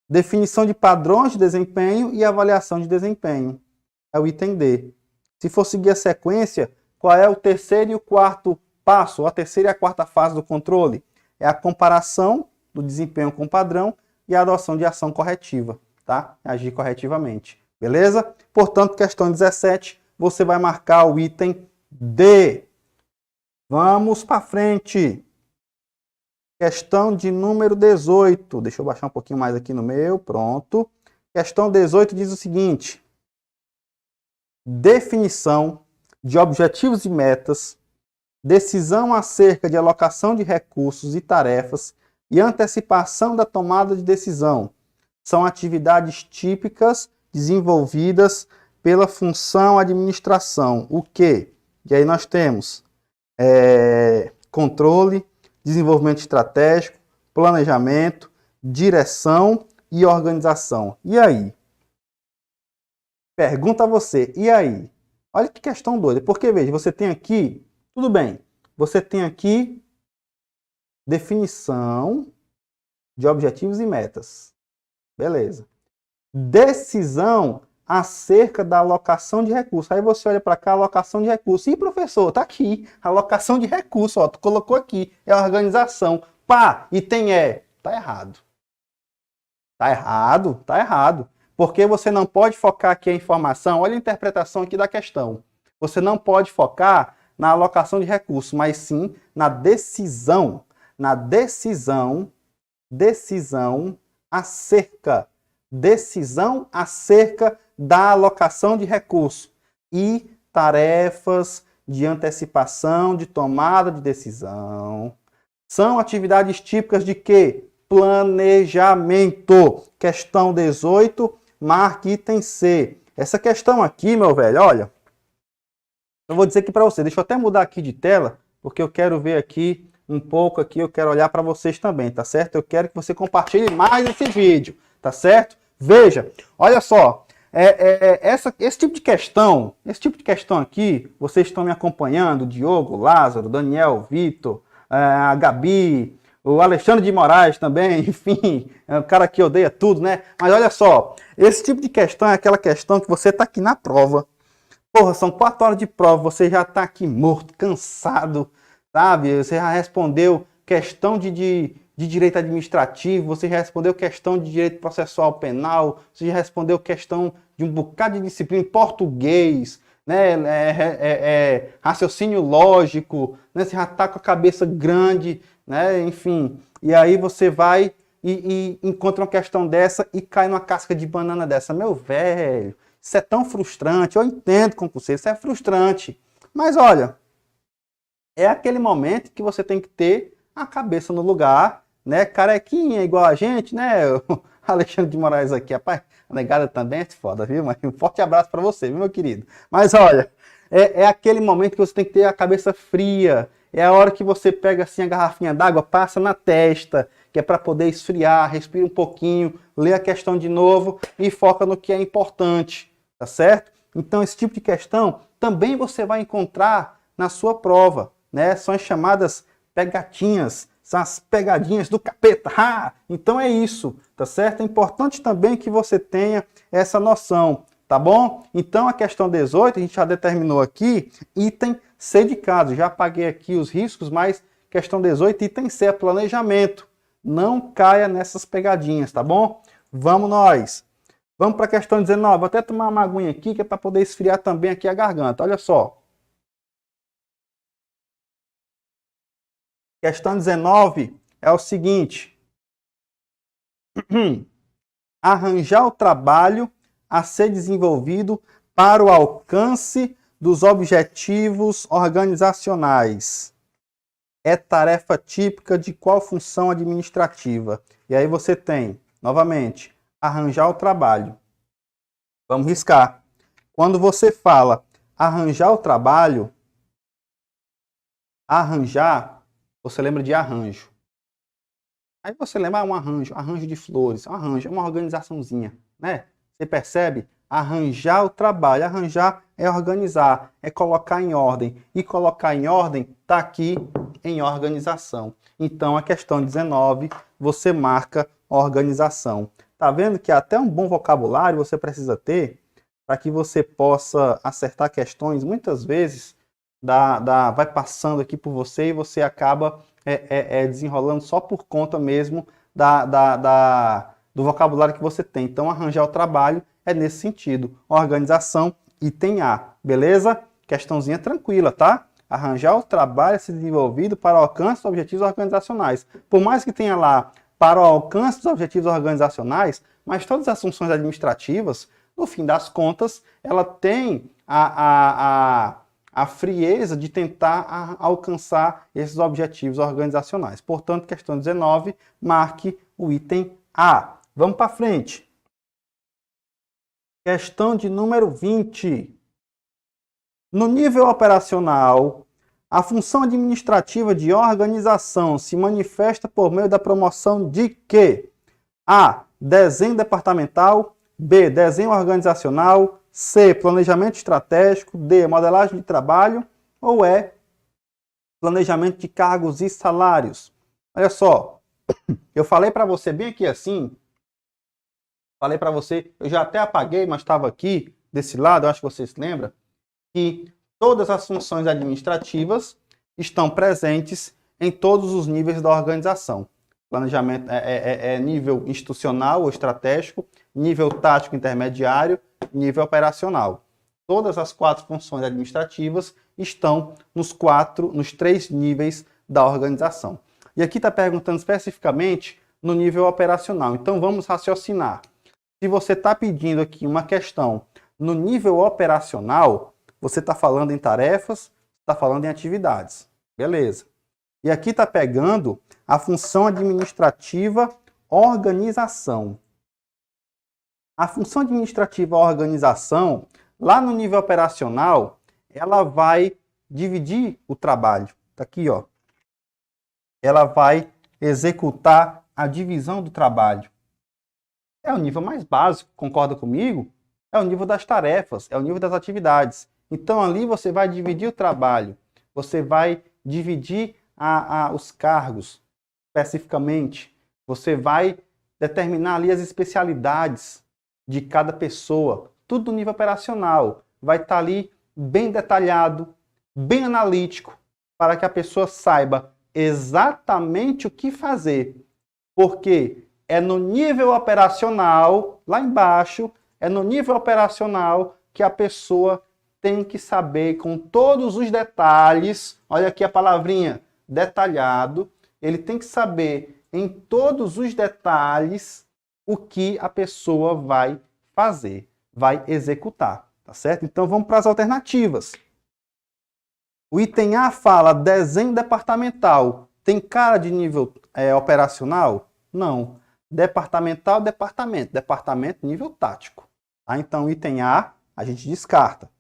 Definição de padrões de desempenho e avaliação de desempenho. É o item D. Se for seguir a sequência, qual é o terceiro e o quarto passo? Ou a terceira e a quarta fase do controle? É a comparação do desempenho com o padrão e a adoção de ação corretiva, tá? Agir corretivamente, beleza? Portanto, questão 17, você vai marcar o item D. Vamos para frente. Questão de número 18. Deixa eu baixar um pouquinho mais aqui no meu. Pronto. Questão 18 diz o seguinte. Definição de objetivos e metas, decisão acerca de alocação de recursos e tarefas e antecipação da tomada de decisão. São atividades típicas desenvolvidas pela função administração. O quê? E aí nós temos controle, desenvolvimento estratégico, planejamento, direção e organização. E aí? Pergunta a você, e aí? Olha que questão doida, porque veja, você tem aqui, tudo bem, você tem aqui definição de objetivos e metas. Beleza. Decisão acerca da alocação de recursos. Aí você olha para cá, alocação de recursos. Ih, professor, tá aqui, alocação de recursos, ó, tu colocou aqui, é a organização. Pá, e tem tá errado. Tá errado, tá errado. Porque você não pode focar aqui a informação, olha a interpretação aqui da questão. Você não pode focar na alocação de recursos, mas sim na decisão acerca da alocação de recursos e tarefas de antecipação de tomada de decisão. São atividades típicas de quê? Planejamento. Questão 18, marque item C. Essa questão aqui, meu velho, olha, eu vou dizer aqui para você, deixa eu até mudar aqui de tela, porque eu quero ver aqui um pouco aqui, eu quero olhar para vocês também, tá certo? Eu quero que você compartilhe mais esse vídeo, tá certo? Veja, olha só, esse tipo de questão aqui, vocês estão me acompanhando, o Diogo, Lázaro, Daniel, Vitor, a Gabi, o Alexandre de Moraes também, enfim, é o cara que odeia tudo, né? Mas olha só, esse tipo de questão é aquela questão que você está aqui na prova. Porra, são 4 horas de prova, você já está aqui morto, cansado, sabe? Você já respondeu questão de direito administrativo, você já respondeu questão de direito processual penal, você já respondeu questão de um bocado de disciplina em português, né? Raciocínio lógico, né? Você já está com a cabeça grande, né? Enfim, e aí você vai e encontra uma questão dessa e cai numa casca de banana dessa. Meu velho, isso é tão frustrante. Eu entendo, concurseiro, isso é frustrante. Mas olha, é aquele momento que você tem que ter a cabeça no lugar, né? Carequinha igual a gente, né? O Alexandre de Moraes aqui, rapaz, a negada também é foda, viu? Mas um forte abraço para você, viu, meu querido? Mas olha, é aquele momento que você tem que ter a cabeça fria. É a hora que você pega assim a garrafinha d'água, passa na testa, que é para poder esfriar, respira um pouquinho, lê a questão de novo e foca no que é importante, tá certo? Então esse tipo de questão também você vai encontrar na sua prova, né? São as chamadas pegatinhas, são as pegadinhas do capeta. Então é isso, tá certo? É importante também que você tenha essa noção, tá bom? Então a questão 18, a gente já determinou aqui, item C de caso. Já apaguei aqui os riscos, mas questão 18, item C é planejamento. Não caia nessas pegadinhas, tá bom? Vamos nós. Vamos para a questão 19. Vou até tomar uma aguinha aqui, que é para poder esfriar também aqui a garganta. Olha só. Questão 19 é o seguinte. Arranjar o trabalho a ser desenvolvido para o alcance dos objetivos organizacionais. É tarefa típica de qual função administrativa? E aí você tem, novamente, arranjar o trabalho. Vamos riscar. Quando você fala arranjar o trabalho, arranjar, você lembra de arranjo. Aí você lembra um arranjo de flores, um arranjo, uma organizaçãozinha, né? Você percebe? Arranjar o trabalho. Arranjar é organizar, é colocar em ordem. E colocar em ordem está aqui em organização. Então, a questão 19, você marca organização. Tá vendo que até um bom vocabulário você precisa ter para que você possa acertar questões. Muitas vezes vai passando aqui por você e você acaba desenrolando só por conta mesmo do vocabulário que você tem. Então, arranjar o trabalho é nesse sentido. Organização item A, beleza? Questãozinha tranquila, tá? Arranjar o trabalho a ser desenvolvido para o alcance dos objetivos organizacionais. Por mais que tenha lá para o alcance dos objetivos organizacionais, mas todas as funções administrativas, no fim das contas, ela tem a frieza de tentar alcançar esses objetivos organizacionais. Portanto, questão 19, marque o item A. Vamos para frente. Questão de número 20. No nível operacional, a função administrativa de organização se manifesta por meio da promoção de quê? A. Desenho departamental. B. Desenho organizacional. C. Planejamento estratégico. D. Modelagem de trabalho. Ou E. Planejamento de cargos e salários. Olha só, eu falei para você bem aqui assim, falei para você, eu já até apaguei, mas estava aqui desse lado, eu acho que você se lembra, que todas as funções administrativas estão presentes em todos os níveis da organização. Planejamento é nível institucional ou estratégico, nível tático intermediário, nível operacional. Todas as 4 funções administrativas estão nos 3 níveis da organização. E aqui está perguntando especificamente no nível operacional. Então vamos raciocinar. Se você está pedindo aqui uma questão no nível operacional, você está falando em tarefas, está falando em atividades. Beleza. E aqui está pegando a função administrativa organização. A função administrativa organização, lá no nível operacional, ela vai dividir o trabalho. Está aqui, ó. Ela vai executar a divisão do trabalho. É o nível mais básico, concorda comigo? É o nível das tarefas, é o nível das atividades. Então ali você vai dividir o trabalho, você vai dividir os cargos especificamente, você vai determinar ali as especialidades de cada pessoa, tudo no nível operacional. Vai estar ali bem detalhado, bem analítico, para que a pessoa saiba exatamente o que fazer. Porque é no nível operacional, lá embaixo, é no nível operacional que a pessoa tem que saber com todos os detalhes, olha aqui a palavrinha, detalhado, ele tem que saber em todos os detalhes o que a pessoa vai fazer, vai executar, tá certo? Então vamos para as alternativas. O item A fala desenho departamental. Tem cara de nível operacional? Não. Departamental, departamento. Departamento, nível tático. Tá? Então, item A, a gente descarta.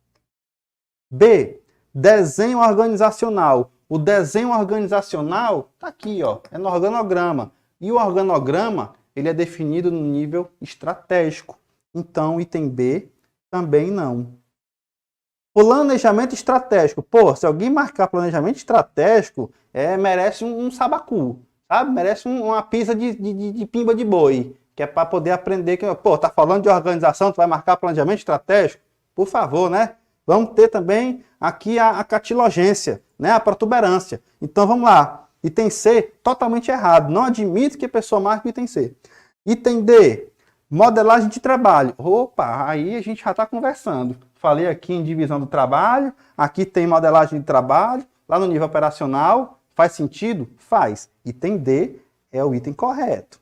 B, desenho organizacional. O desenho organizacional está aqui, ó, é no organograma. E o organograma, ele é definido no nível estratégico. Então, item B, também não. Planejamento estratégico. Pô, se alguém marcar planejamento estratégico, merece um sabacu, sabe? Merece uma pizza de pimba de boi, que é para poder aprender. Pô, tá falando de organização, tu vai marcar planejamento estratégico? Por favor, né? Vamos ter também aqui a catilogência, né? A protuberância. Então, vamos lá. Item C, totalmente errado. Não admito que a pessoa marque o item C. Item D, modelagem de trabalho. Opa, aí a gente já está conversando. Falei aqui em divisão do trabalho, aqui tem modelagem de trabalho, lá no nível operacional. Faz sentido? Faz. Item D é o item correto.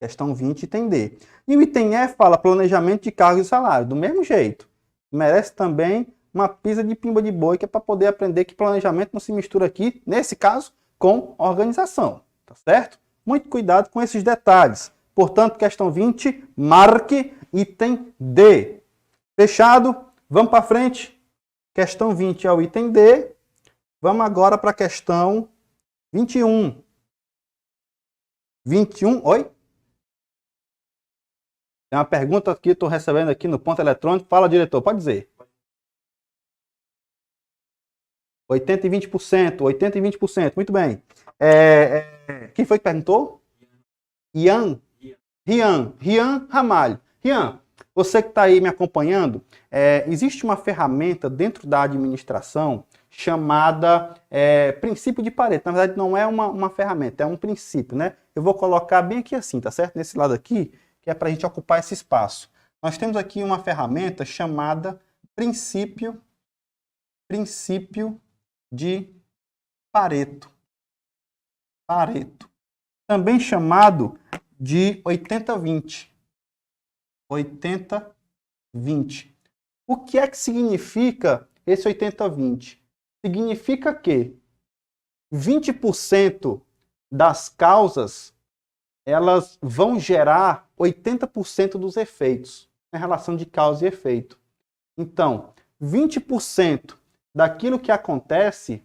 Questão 20, item D. E o item E fala planejamento de cargos e salário. Do mesmo jeito. Merece também uma pizza de pimba de boi, que é para poder aprender que planejamento não se mistura aqui, nesse caso, com organização. Tá certo? Muito cuidado com esses detalhes. Portanto, questão 20, marque item D. Fechado? Vamos para frente. Questão 20 é o item D. Vamos agora para a questão 21. 21, oi? Tem uma pergunta que estou recebendo aqui no ponto eletrônico. Fala, diretor, pode dizer. 80 e 20%, 80 e 20%, muito bem. Quem foi que perguntou? Rian Ramalho. Rian, você que está aí me acompanhando, existe uma ferramenta dentro da administração chamada princípio de Pareto. Na verdade, não é uma ferramenta, é um princípio, né? Eu vou colocar bem aqui assim, tá certo? Nesse lado aqui, que é para a gente ocupar esse espaço. Nós temos aqui uma ferramenta chamada princípio de Pareto. Pareto. Também chamado de 80-20. 80-20. O que é que significa esse 80-20? Significa que 20% das causas elas vão gerar 80% dos efeitos, em relação de causa e efeito. Então, 20% daquilo que acontece,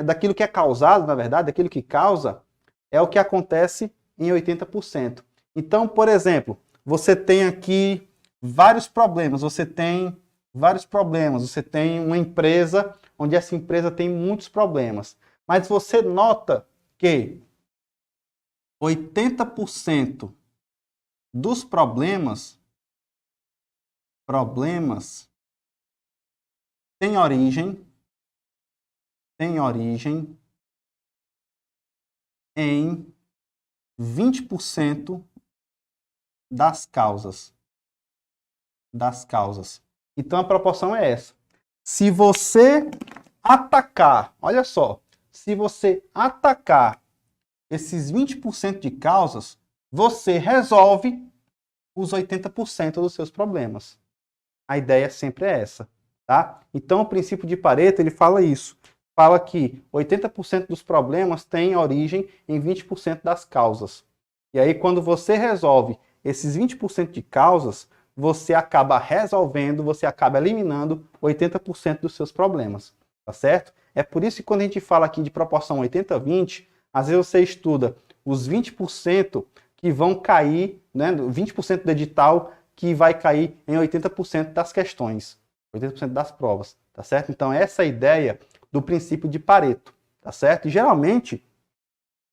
daquilo que é causado, na verdade, daquilo que causa, é o que acontece em 80%. Então, por exemplo, você tem aqui vários problemas, você tem uma empresa onde essa empresa tem muitos problemas, mas você nota que 80% dos problemas têm origem em 20% das causas. Então a proporção é essa. Se você atacar, olha só, se você atacar esses 20% de causas, você resolve os 80% dos seus problemas. A ideia sempre é essa, tá? Então o princípio de Pareto, ele fala isso. Fala que 80% dos problemas têm origem em 20% das causas. E aí quando você resolve esses 20% de causas, você acaba resolvendo, você acaba eliminando 80% dos seus problemas, tá certo? É por isso que quando a gente fala aqui de proporção 80-20, às vezes você estuda os 20% que vão cair, né, 20% do edital que vai cair em 80% das questões, 80% das provas, tá certo? Então essa é a ideia do princípio de Pareto, tá certo? E geralmente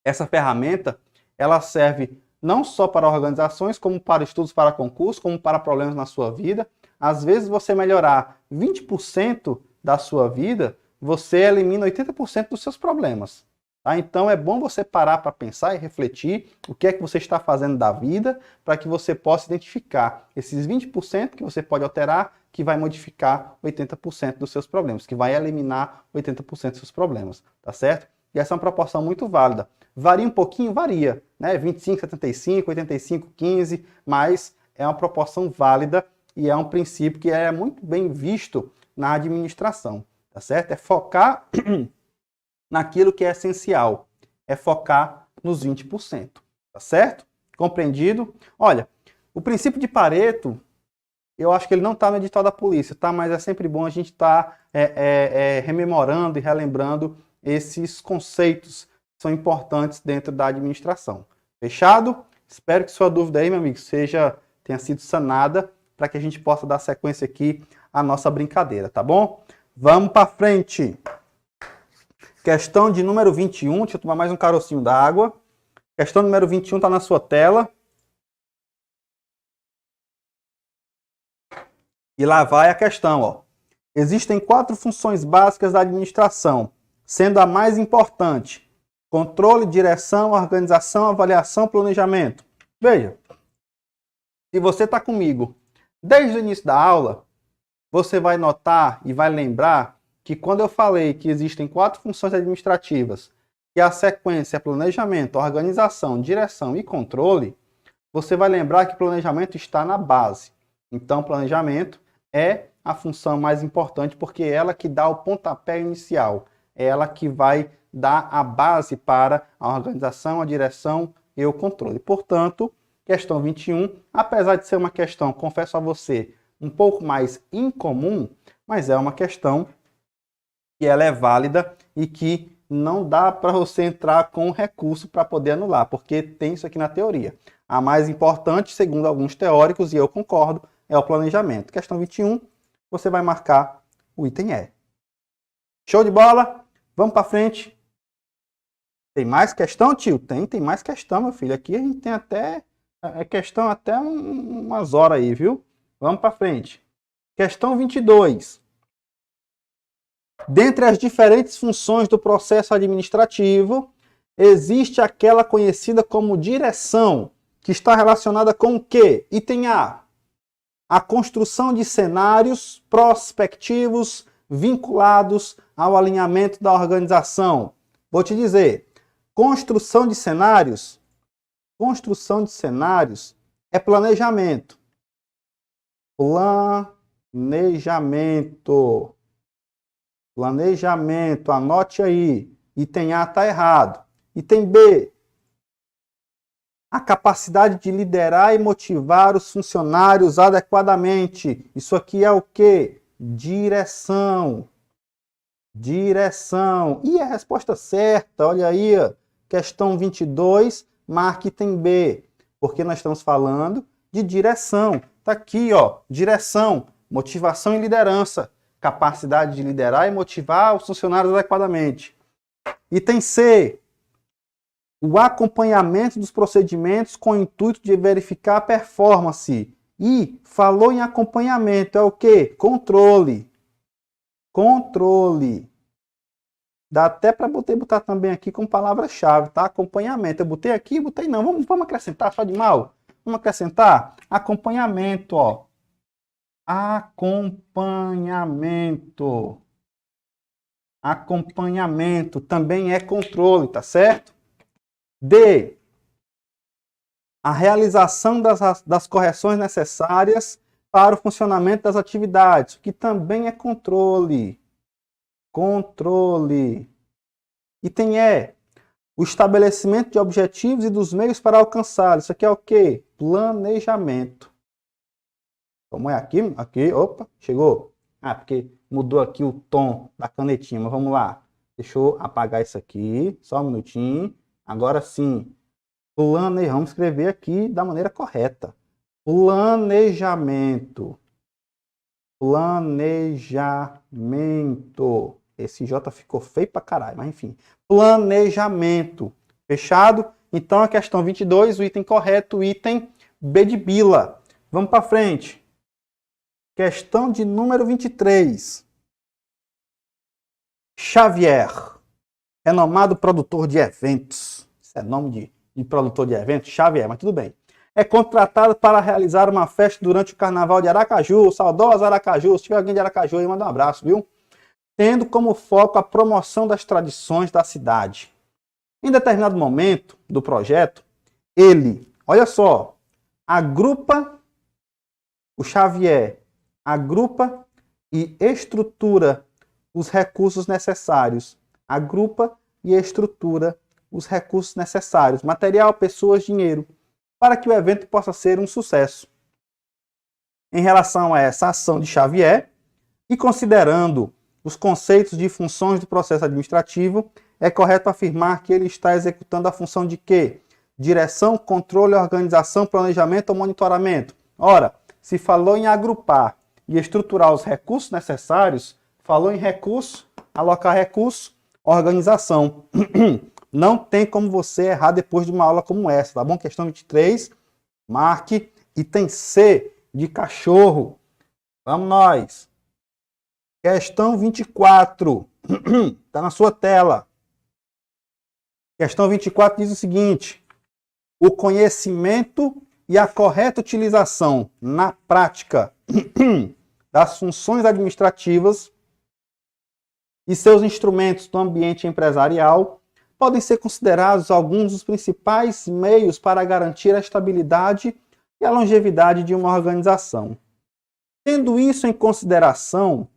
essa ferramenta, ela serve não só para organizações, como para estudos para concurso, como para problemas na sua vida. Às vezes você melhorar 20% da sua vida, você elimina 80% dos seus problemas. Tá? Então é bom você parar para pensar e refletir o que é que você está fazendo da vida, para que você possa identificar esses 20% que você pode alterar, que vai modificar 80% dos seus problemas, que vai eliminar 80% dos seus problemas, tá certo? E essa é uma proporção muito válida. Varia um pouquinho? Varia, né? 25, 75, 85, 15, mas é uma proporção válida e é um princípio que é muito bem visto na administração, tá certo? É focar naquilo que é essencial, é focar nos 20%, tá certo? Compreendido? Olha, o princípio de Pareto, eu acho que ele não está no edital da polícia, tá? Mas é sempre bom a gente estar rememorando e relembrando esses conceitos que são importantes dentro da administração. Fechado? Espero que sua dúvida aí, meu amigo, tenha sido sanada para que a gente possa dar sequência aqui à nossa brincadeira, tá bom? Vamos para frente! Questão de número 21, deixa eu tomar mais um carocinho d'água. Questão número 21 está na sua tela. E lá vai a questão, ó. Existem 4 funções básicas da administração, sendo a mais importante: controle, direção, organização, avaliação, planejamento. Veja, se você está comigo desde o início da aula, você vai notar e vai lembrar que quando eu falei que existem 4 funções administrativas, que a sequência é planejamento, organização, direção e controle, você vai lembrar que planejamento está na base. Então, planejamento é a função mais importante porque é ela que dá o pontapé inicial, é ela que vai dar a base para a organização, a direção e o controle. Portanto, questão 21, apesar de ser uma questão, confesso a você, um pouco mais incomum, mas é uma questão que ela é válida e que não dá para você entrar com recurso para poder anular, porque tem isso aqui na teoria. A mais importante, segundo alguns teóricos, e eu concordo, é o planejamento. Questão 21, você vai marcar o item E. Show de bola? Vamos para frente. Tem mais questão, tio? Tem mais questão, meu filho. Aqui a gente tem até questão até umas horas aí, viu? Vamos para frente. Questão 22. Dentre as diferentes funções do processo administrativo, existe aquela conhecida como direção, que está relacionada com o quê? Item A, a construção de cenários prospectivos vinculados ao alinhamento da organização. Vou te dizer, construção de cenários é planejamento. Planejamento, anote aí. Item A está errado. Item B, a capacidade de liderar e motivar os funcionários adequadamente. Isso aqui é o quê? Direção. E a resposta certa, olha aí, questão 22, marque item B, porque nós estamos falando de direção. Está aqui, direção, motivação e liderança. Capacidade de liderar e motivar os funcionários adequadamente. Item C, o acompanhamento dos procedimentos com o intuito de verificar a performance. E falou em acompanhamento, é o quê? Controle. Dá até para botar também aqui com palavra-chave, tá? Acompanhamento. Eu botei aqui, botei não. Vamos acrescentar, só de mal. Vamos acrescentar acompanhamento, Acompanhamento também é controle, tá certo? D, a realização das correções necessárias para o funcionamento das atividades, que também é controle. Item E, o estabelecimento de objetivos e dos meios para alcançá-los. Isso aqui é o quê? Planejamento. Como é aqui? Aqui, opa, chegou. Porque mudou aqui o tom da canetinha, mas vamos lá. Deixa eu apagar isso aqui, só um minutinho. Agora sim, vamos escrever aqui da maneira correta. Planejamento. Esse J ficou feio pra caralho, mas enfim. Planejamento. Fechado? Então a questão 22, o item correto, o item B de bila. Vamos para frente. Questão de número 23. Xavier, renomado produtor de eventos. Isso é nome de produtor de eventos? Xavier, mas tudo bem. É contratado para realizar uma festa durante o Carnaval de Aracaju. Saudosa Aracaju. Se tiver alguém de Aracaju aí, manda um abraço, viu? Tendo como foco a promoção das tradições da cidade. Em determinado momento do projeto, ele, olha só, o Xavier agrupa e estrutura os recursos necessários. Material, pessoas, dinheiro, para que o evento possa ser um sucesso. Em relação a essa ação de Xavier, e considerando os conceitos de funções do processo administrativo, é correto afirmar que ele está executando a função de quê? Direção, controle, organização, planejamento ou monitoramento. Ora, se falou em agrupar e estruturar os recursos necessários, falou em recurso, alocar recurso, organização. Não tem como você errar depois de uma aula como essa, tá bom? Questão 23, marque item C de cachorro. Vamos nós. Questão 24, está na sua tela. Questão 24 diz o seguinte: o conhecimento e a correta utilização na prática das funções administrativas e seus instrumentos no ambiente empresarial podem ser considerados alguns dos principais meios para garantir a estabilidade e a longevidade de uma organização. Tendo isso em consideração,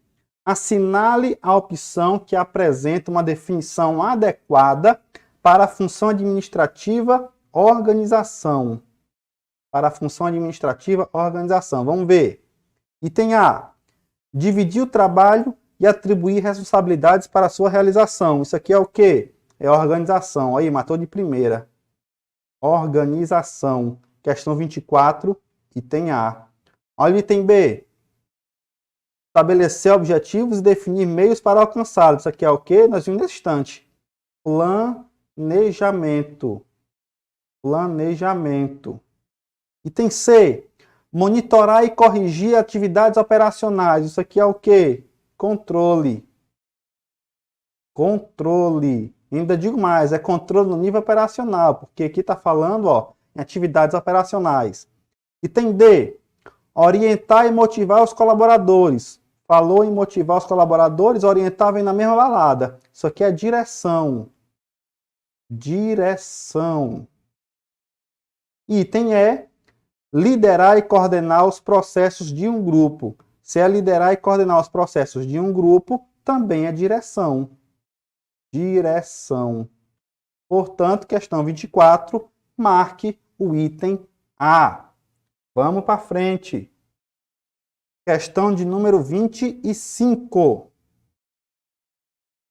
assinale a opção que apresenta uma definição adequada para a função administrativa organização. Vamos ver. Item A. Dividir o trabalho e atribuir responsabilidades para a sua realização. Isso aqui é o quê? É organização. Aí, matou de primeira. Organização. Questão 24, item A. Olha o item B. Estabelecer objetivos e definir meios para alcançá-los. Isso aqui é o quê? Nós vimos nesse instante. Planejamento. Item C. Monitorar e corrigir atividades operacionais. Isso aqui é o quê? Controle. Ainda digo mais, é controle no nível operacional, porque aqui está falando em atividades operacionais. Item D. Orientar e motivar os colaboradores. Falou em motivar os colaboradores, orientar vem na mesma balada. Isso aqui é direção. Direção. Item E, liderar e coordenar os processos de um grupo. Se é liderar e coordenar os processos de um grupo, também é direção. Direção. Portanto, questão 24, marque o item A. Vamos para frente. Questão de número 25.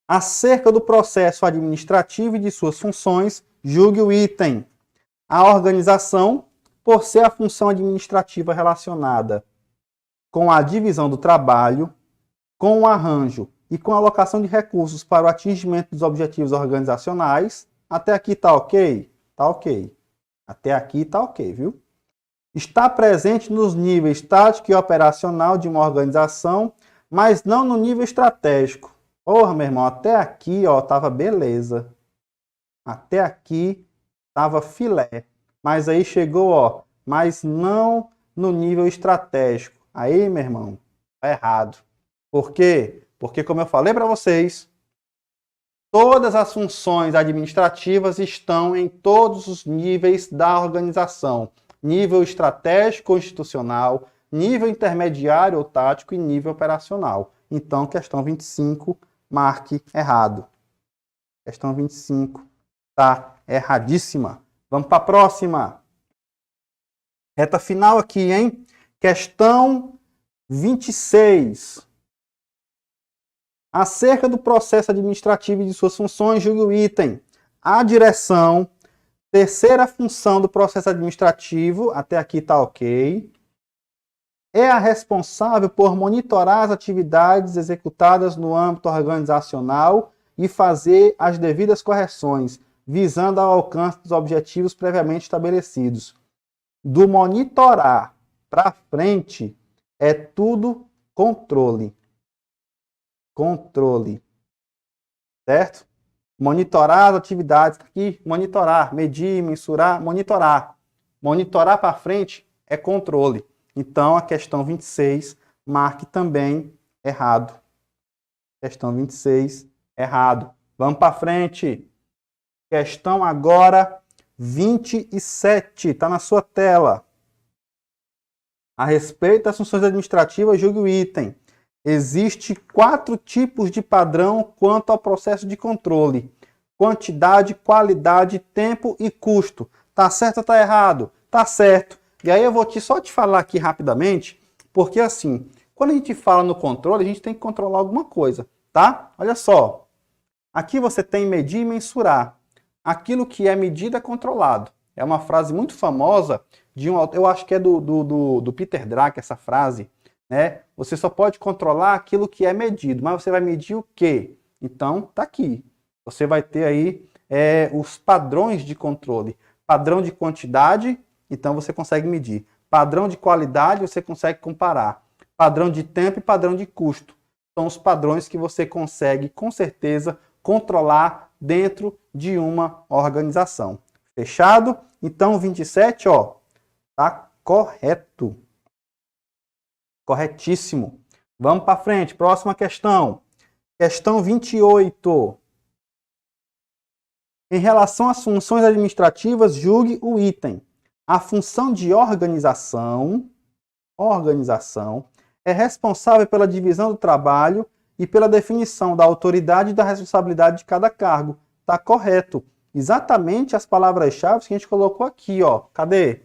Acerca do processo administrativo e de suas funções, julgue o item. A organização, por ser a função administrativa relacionada com a divisão do trabalho, com o arranjo e com a alocação de recursos para o atingimento dos objetivos organizacionais. Até aqui tá ok? Tá ok. Até aqui tá ok, viu? Está presente nos níveis tático e operacional de uma organização, mas não no nível estratégico. Porra, meu irmão, até aqui, ó, tava beleza. Até aqui tava filé. Mas aí chegou, ó, mas não no nível estratégico. Aí, meu irmão, tá errado. Por quê? Porque, como eu falei para vocês, todas as funções administrativas estão em todos os níveis da organização. Nível estratégico ou institucional, nível intermediário ou tático e nível operacional. Então, questão 25, marque errado. Questão 25 tá erradíssima. Vamos para a próxima. Reta final aqui, hein? Questão 26. Acerca do processo administrativo e de suas funções, julgue o item. A direção, terceira função do processo administrativo, até aqui está ok, é a responsável por monitorar as atividades executadas no âmbito organizacional e fazer as devidas correções, visando ao alcance dos objetivos previamente estabelecidos. Do monitorar para frente é tudo controle. Controle. Certo? Monitorar as atividades. Aqui, monitorar, medir, mensurar, monitorar. Monitorar para frente é controle. Então, a questão 26, marque também errado. Questão 26, errado. Vamos para frente. Questão agora 27, está na sua tela. A respeito das funções administrativas, julgue o item. Existem 4 tipos de padrão quanto ao processo de controle. Quantidade, qualidade, tempo e custo. Tá certo ou tá errado? Tá certo. E aí eu vou só te falar aqui rapidamente, porque assim, quando a gente fala no controle, a gente tem que controlar alguma coisa, tá? Olha só. Aqui você tem medir e mensurar. Aquilo que é medido é controlado. É uma frase muito famosa de eu acho que é do Peter Drucker, essa frase, né? Você só pode controlar aquilo que é medido, mas você vai medir o quê? Então, tá aqui. Você vai ter aí os padrões de controle. Padrão de quantidade, então você consegue medir. Padrão de qualidade, você consegue comparar. Padrão de tempo e padrão de custo. São os padrões que você consegue, com certeza, controlar dentro de uma organização. Fechado? Então, 27, ó, tá correto. Corretíssimo. Vamos para frente. Próxima questão. Questão 28. Em relação às funções administrativas, julgue o item. A função de organização é responsável pela divisão do trabalho e pela definição da autoridade e da responsabilidade de cada cargo. Está correto. Exatamente as palavras-chave que a gente colocou aqui, ó. Cadê?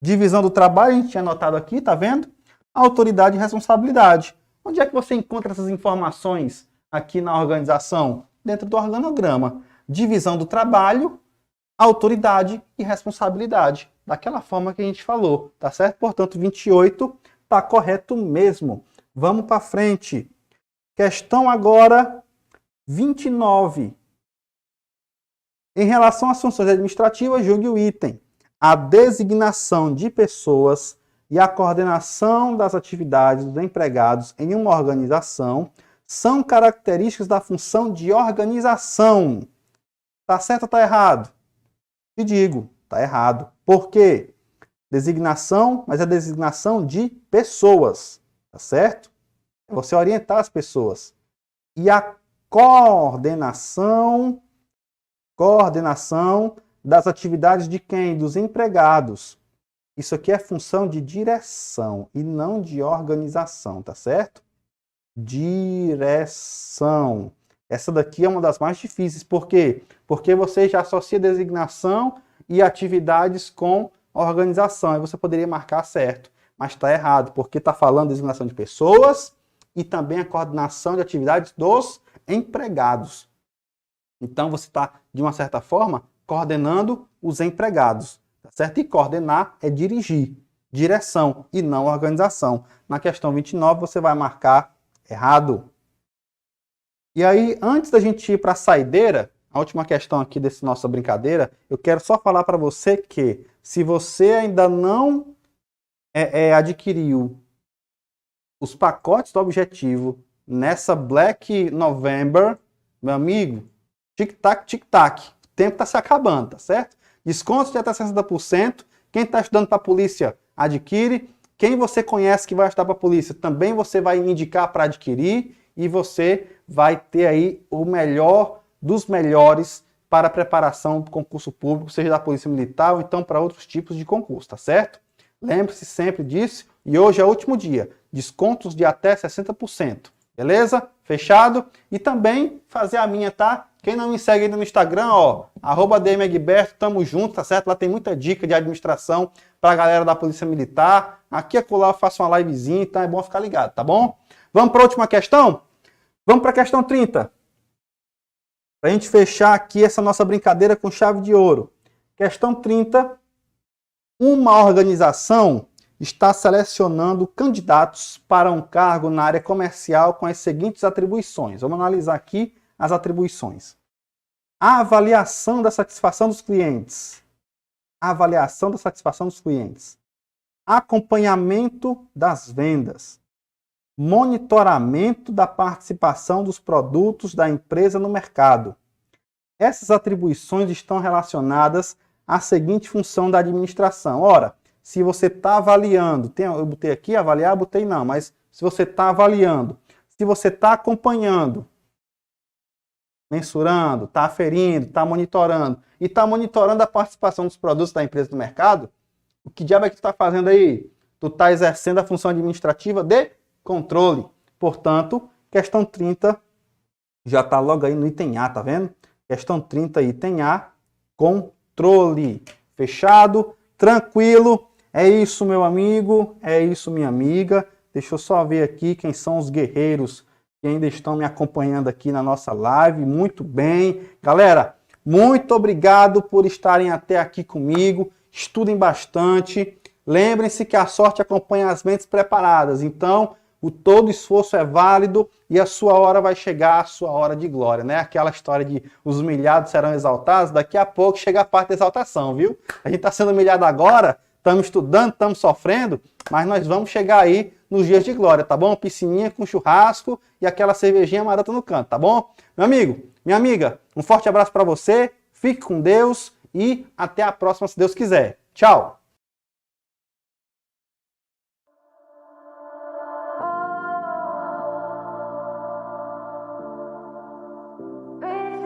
Divisão do trabalho, a gente tinha anotado aqui, tá vendo? Autoridade e responsabilidade. Onde é que você encontra essas informações aqui na organização? Dentro do organograma. Divisão do trabalho, autoridade e responsabilidade. Daquela forma que a gente falou, tá certo? Portanto, 28 tá correto mesmo. Vamos para frente. Questão agora 29. Em relação às funções administrativas, julgue o item. A designação de pessoas e a coordenação das atividades dos empregados em uma organização são características da função de organização. Tá certo ou tá errado? Te digo, tá errado. Por quê? Designação, mas é designação de pessoas, tá certo? É você orientar as pessoas. E a coordenação das atividades de quem? Dos empregados. Isso aqui é função de direção e não de organização, tá certo? Direção. Essa daqui é uma das mais difíceis. Por quê? Porque você já associa designação e atividades com organização. Aí você poderia marcar certo, mas está errado, porque está falando de designação de pessoas e também a coordenação de atividades dos empregados. Então você está, de uma certa forma, coordenando os empregados, tá certo? E coordenar é dirigir, direção e não organização. Na questão 29 você vai marcar errado. E aí, antes da gente ir para a saideira, a última questão aqui dessa nossa brincadeira, eu quero só falar para você que se você ainda não adquiriu os pacotes do Objetivo nessa Black November, meu amigo, tic-tac, tic-tac, o tempo está se acabando, tá certo? Descontos de até 60%, quem está estudando para a polícia adquire, quem você conhece que vai estudar para a polícia também você vai indicar para adquirir e você vai ter aí o melhor dos melhores para a preparação do concurso público, seja da Polícia Militar ou então para outros tipos de concurso, tá certo? Lembre-se sempre disso e hoje é o último dia, descontos de até 60%, beleza? Fechado? E também fazer a minha, tá? Quem não me segue ainda no Instagram, ó, @dmegberto, tamo junto, tá certo? Lá tem muita dica de administração para a galera da Polícia Militar. Aqui e acolá eu faço uma livezinha, então é bom ficar ligado, tá bom? Vamos para a última questão? Vamos para a questão 30. Para a gente fechar aqui essa nossa brincadeira com chave de ouro. Questão 30. Uma organização está selecionando candidatos para um cargo na área comercial com as seguintes atribuições. Vamos analisar aqui as atribuições. A avaliação da satisfação dos clientes. Avaliação da satisfação dos clientes. Acompanhamento das vendas. Monitoramento da participação dos produtos da empresa no mercado. Essas atribuições estão relacionadas à seguinte função da administração. Ora, se você está avaliando, eu botei aqui avaliar, botei não, mas se você está avaliando, se você está acompanhando, mensurando, está aferindo, está monitorando e está monitorando a participação dos produtos da empresa no mercado, o que diabo é que tu está fazendo aí? Tu está exercendo a função administrativa de controle. Portanto, questão 30 já está logo aí no item A, tá vendo? Questão 30, item A, controle. Fechado? Tranquilo? É isso, meu amigo. É isso, minha amiga. Deixa eu só ver aqui quem são os guerreiros que ainda estão me acompanhando aqui na nossa live. Muito bem. Galera, muito obrigado por estarem até aqui comigo. Estudem bastante. Lembrem-se que a sorte acompanha as mentes preparadas. Então, o todo esforço é válido e a sua hora vai chegar, a sua hora de glória, né? Aquela história de os humilhados serão exaltados, daqui a pouco chega a parte da exaltação, viu? A gente está sendo humilhado agora, estamos estudando, estamos sofrendo, mas nós vamos chegar aí nos dias de glória, tá bom? Piscininha com churrasco e aquela cervejinha marota no canto, tá bom? Meu amigo, minha amiga, um forte abraço para você, fique com Deus e até a próxima, se Deus quiser. Tchau!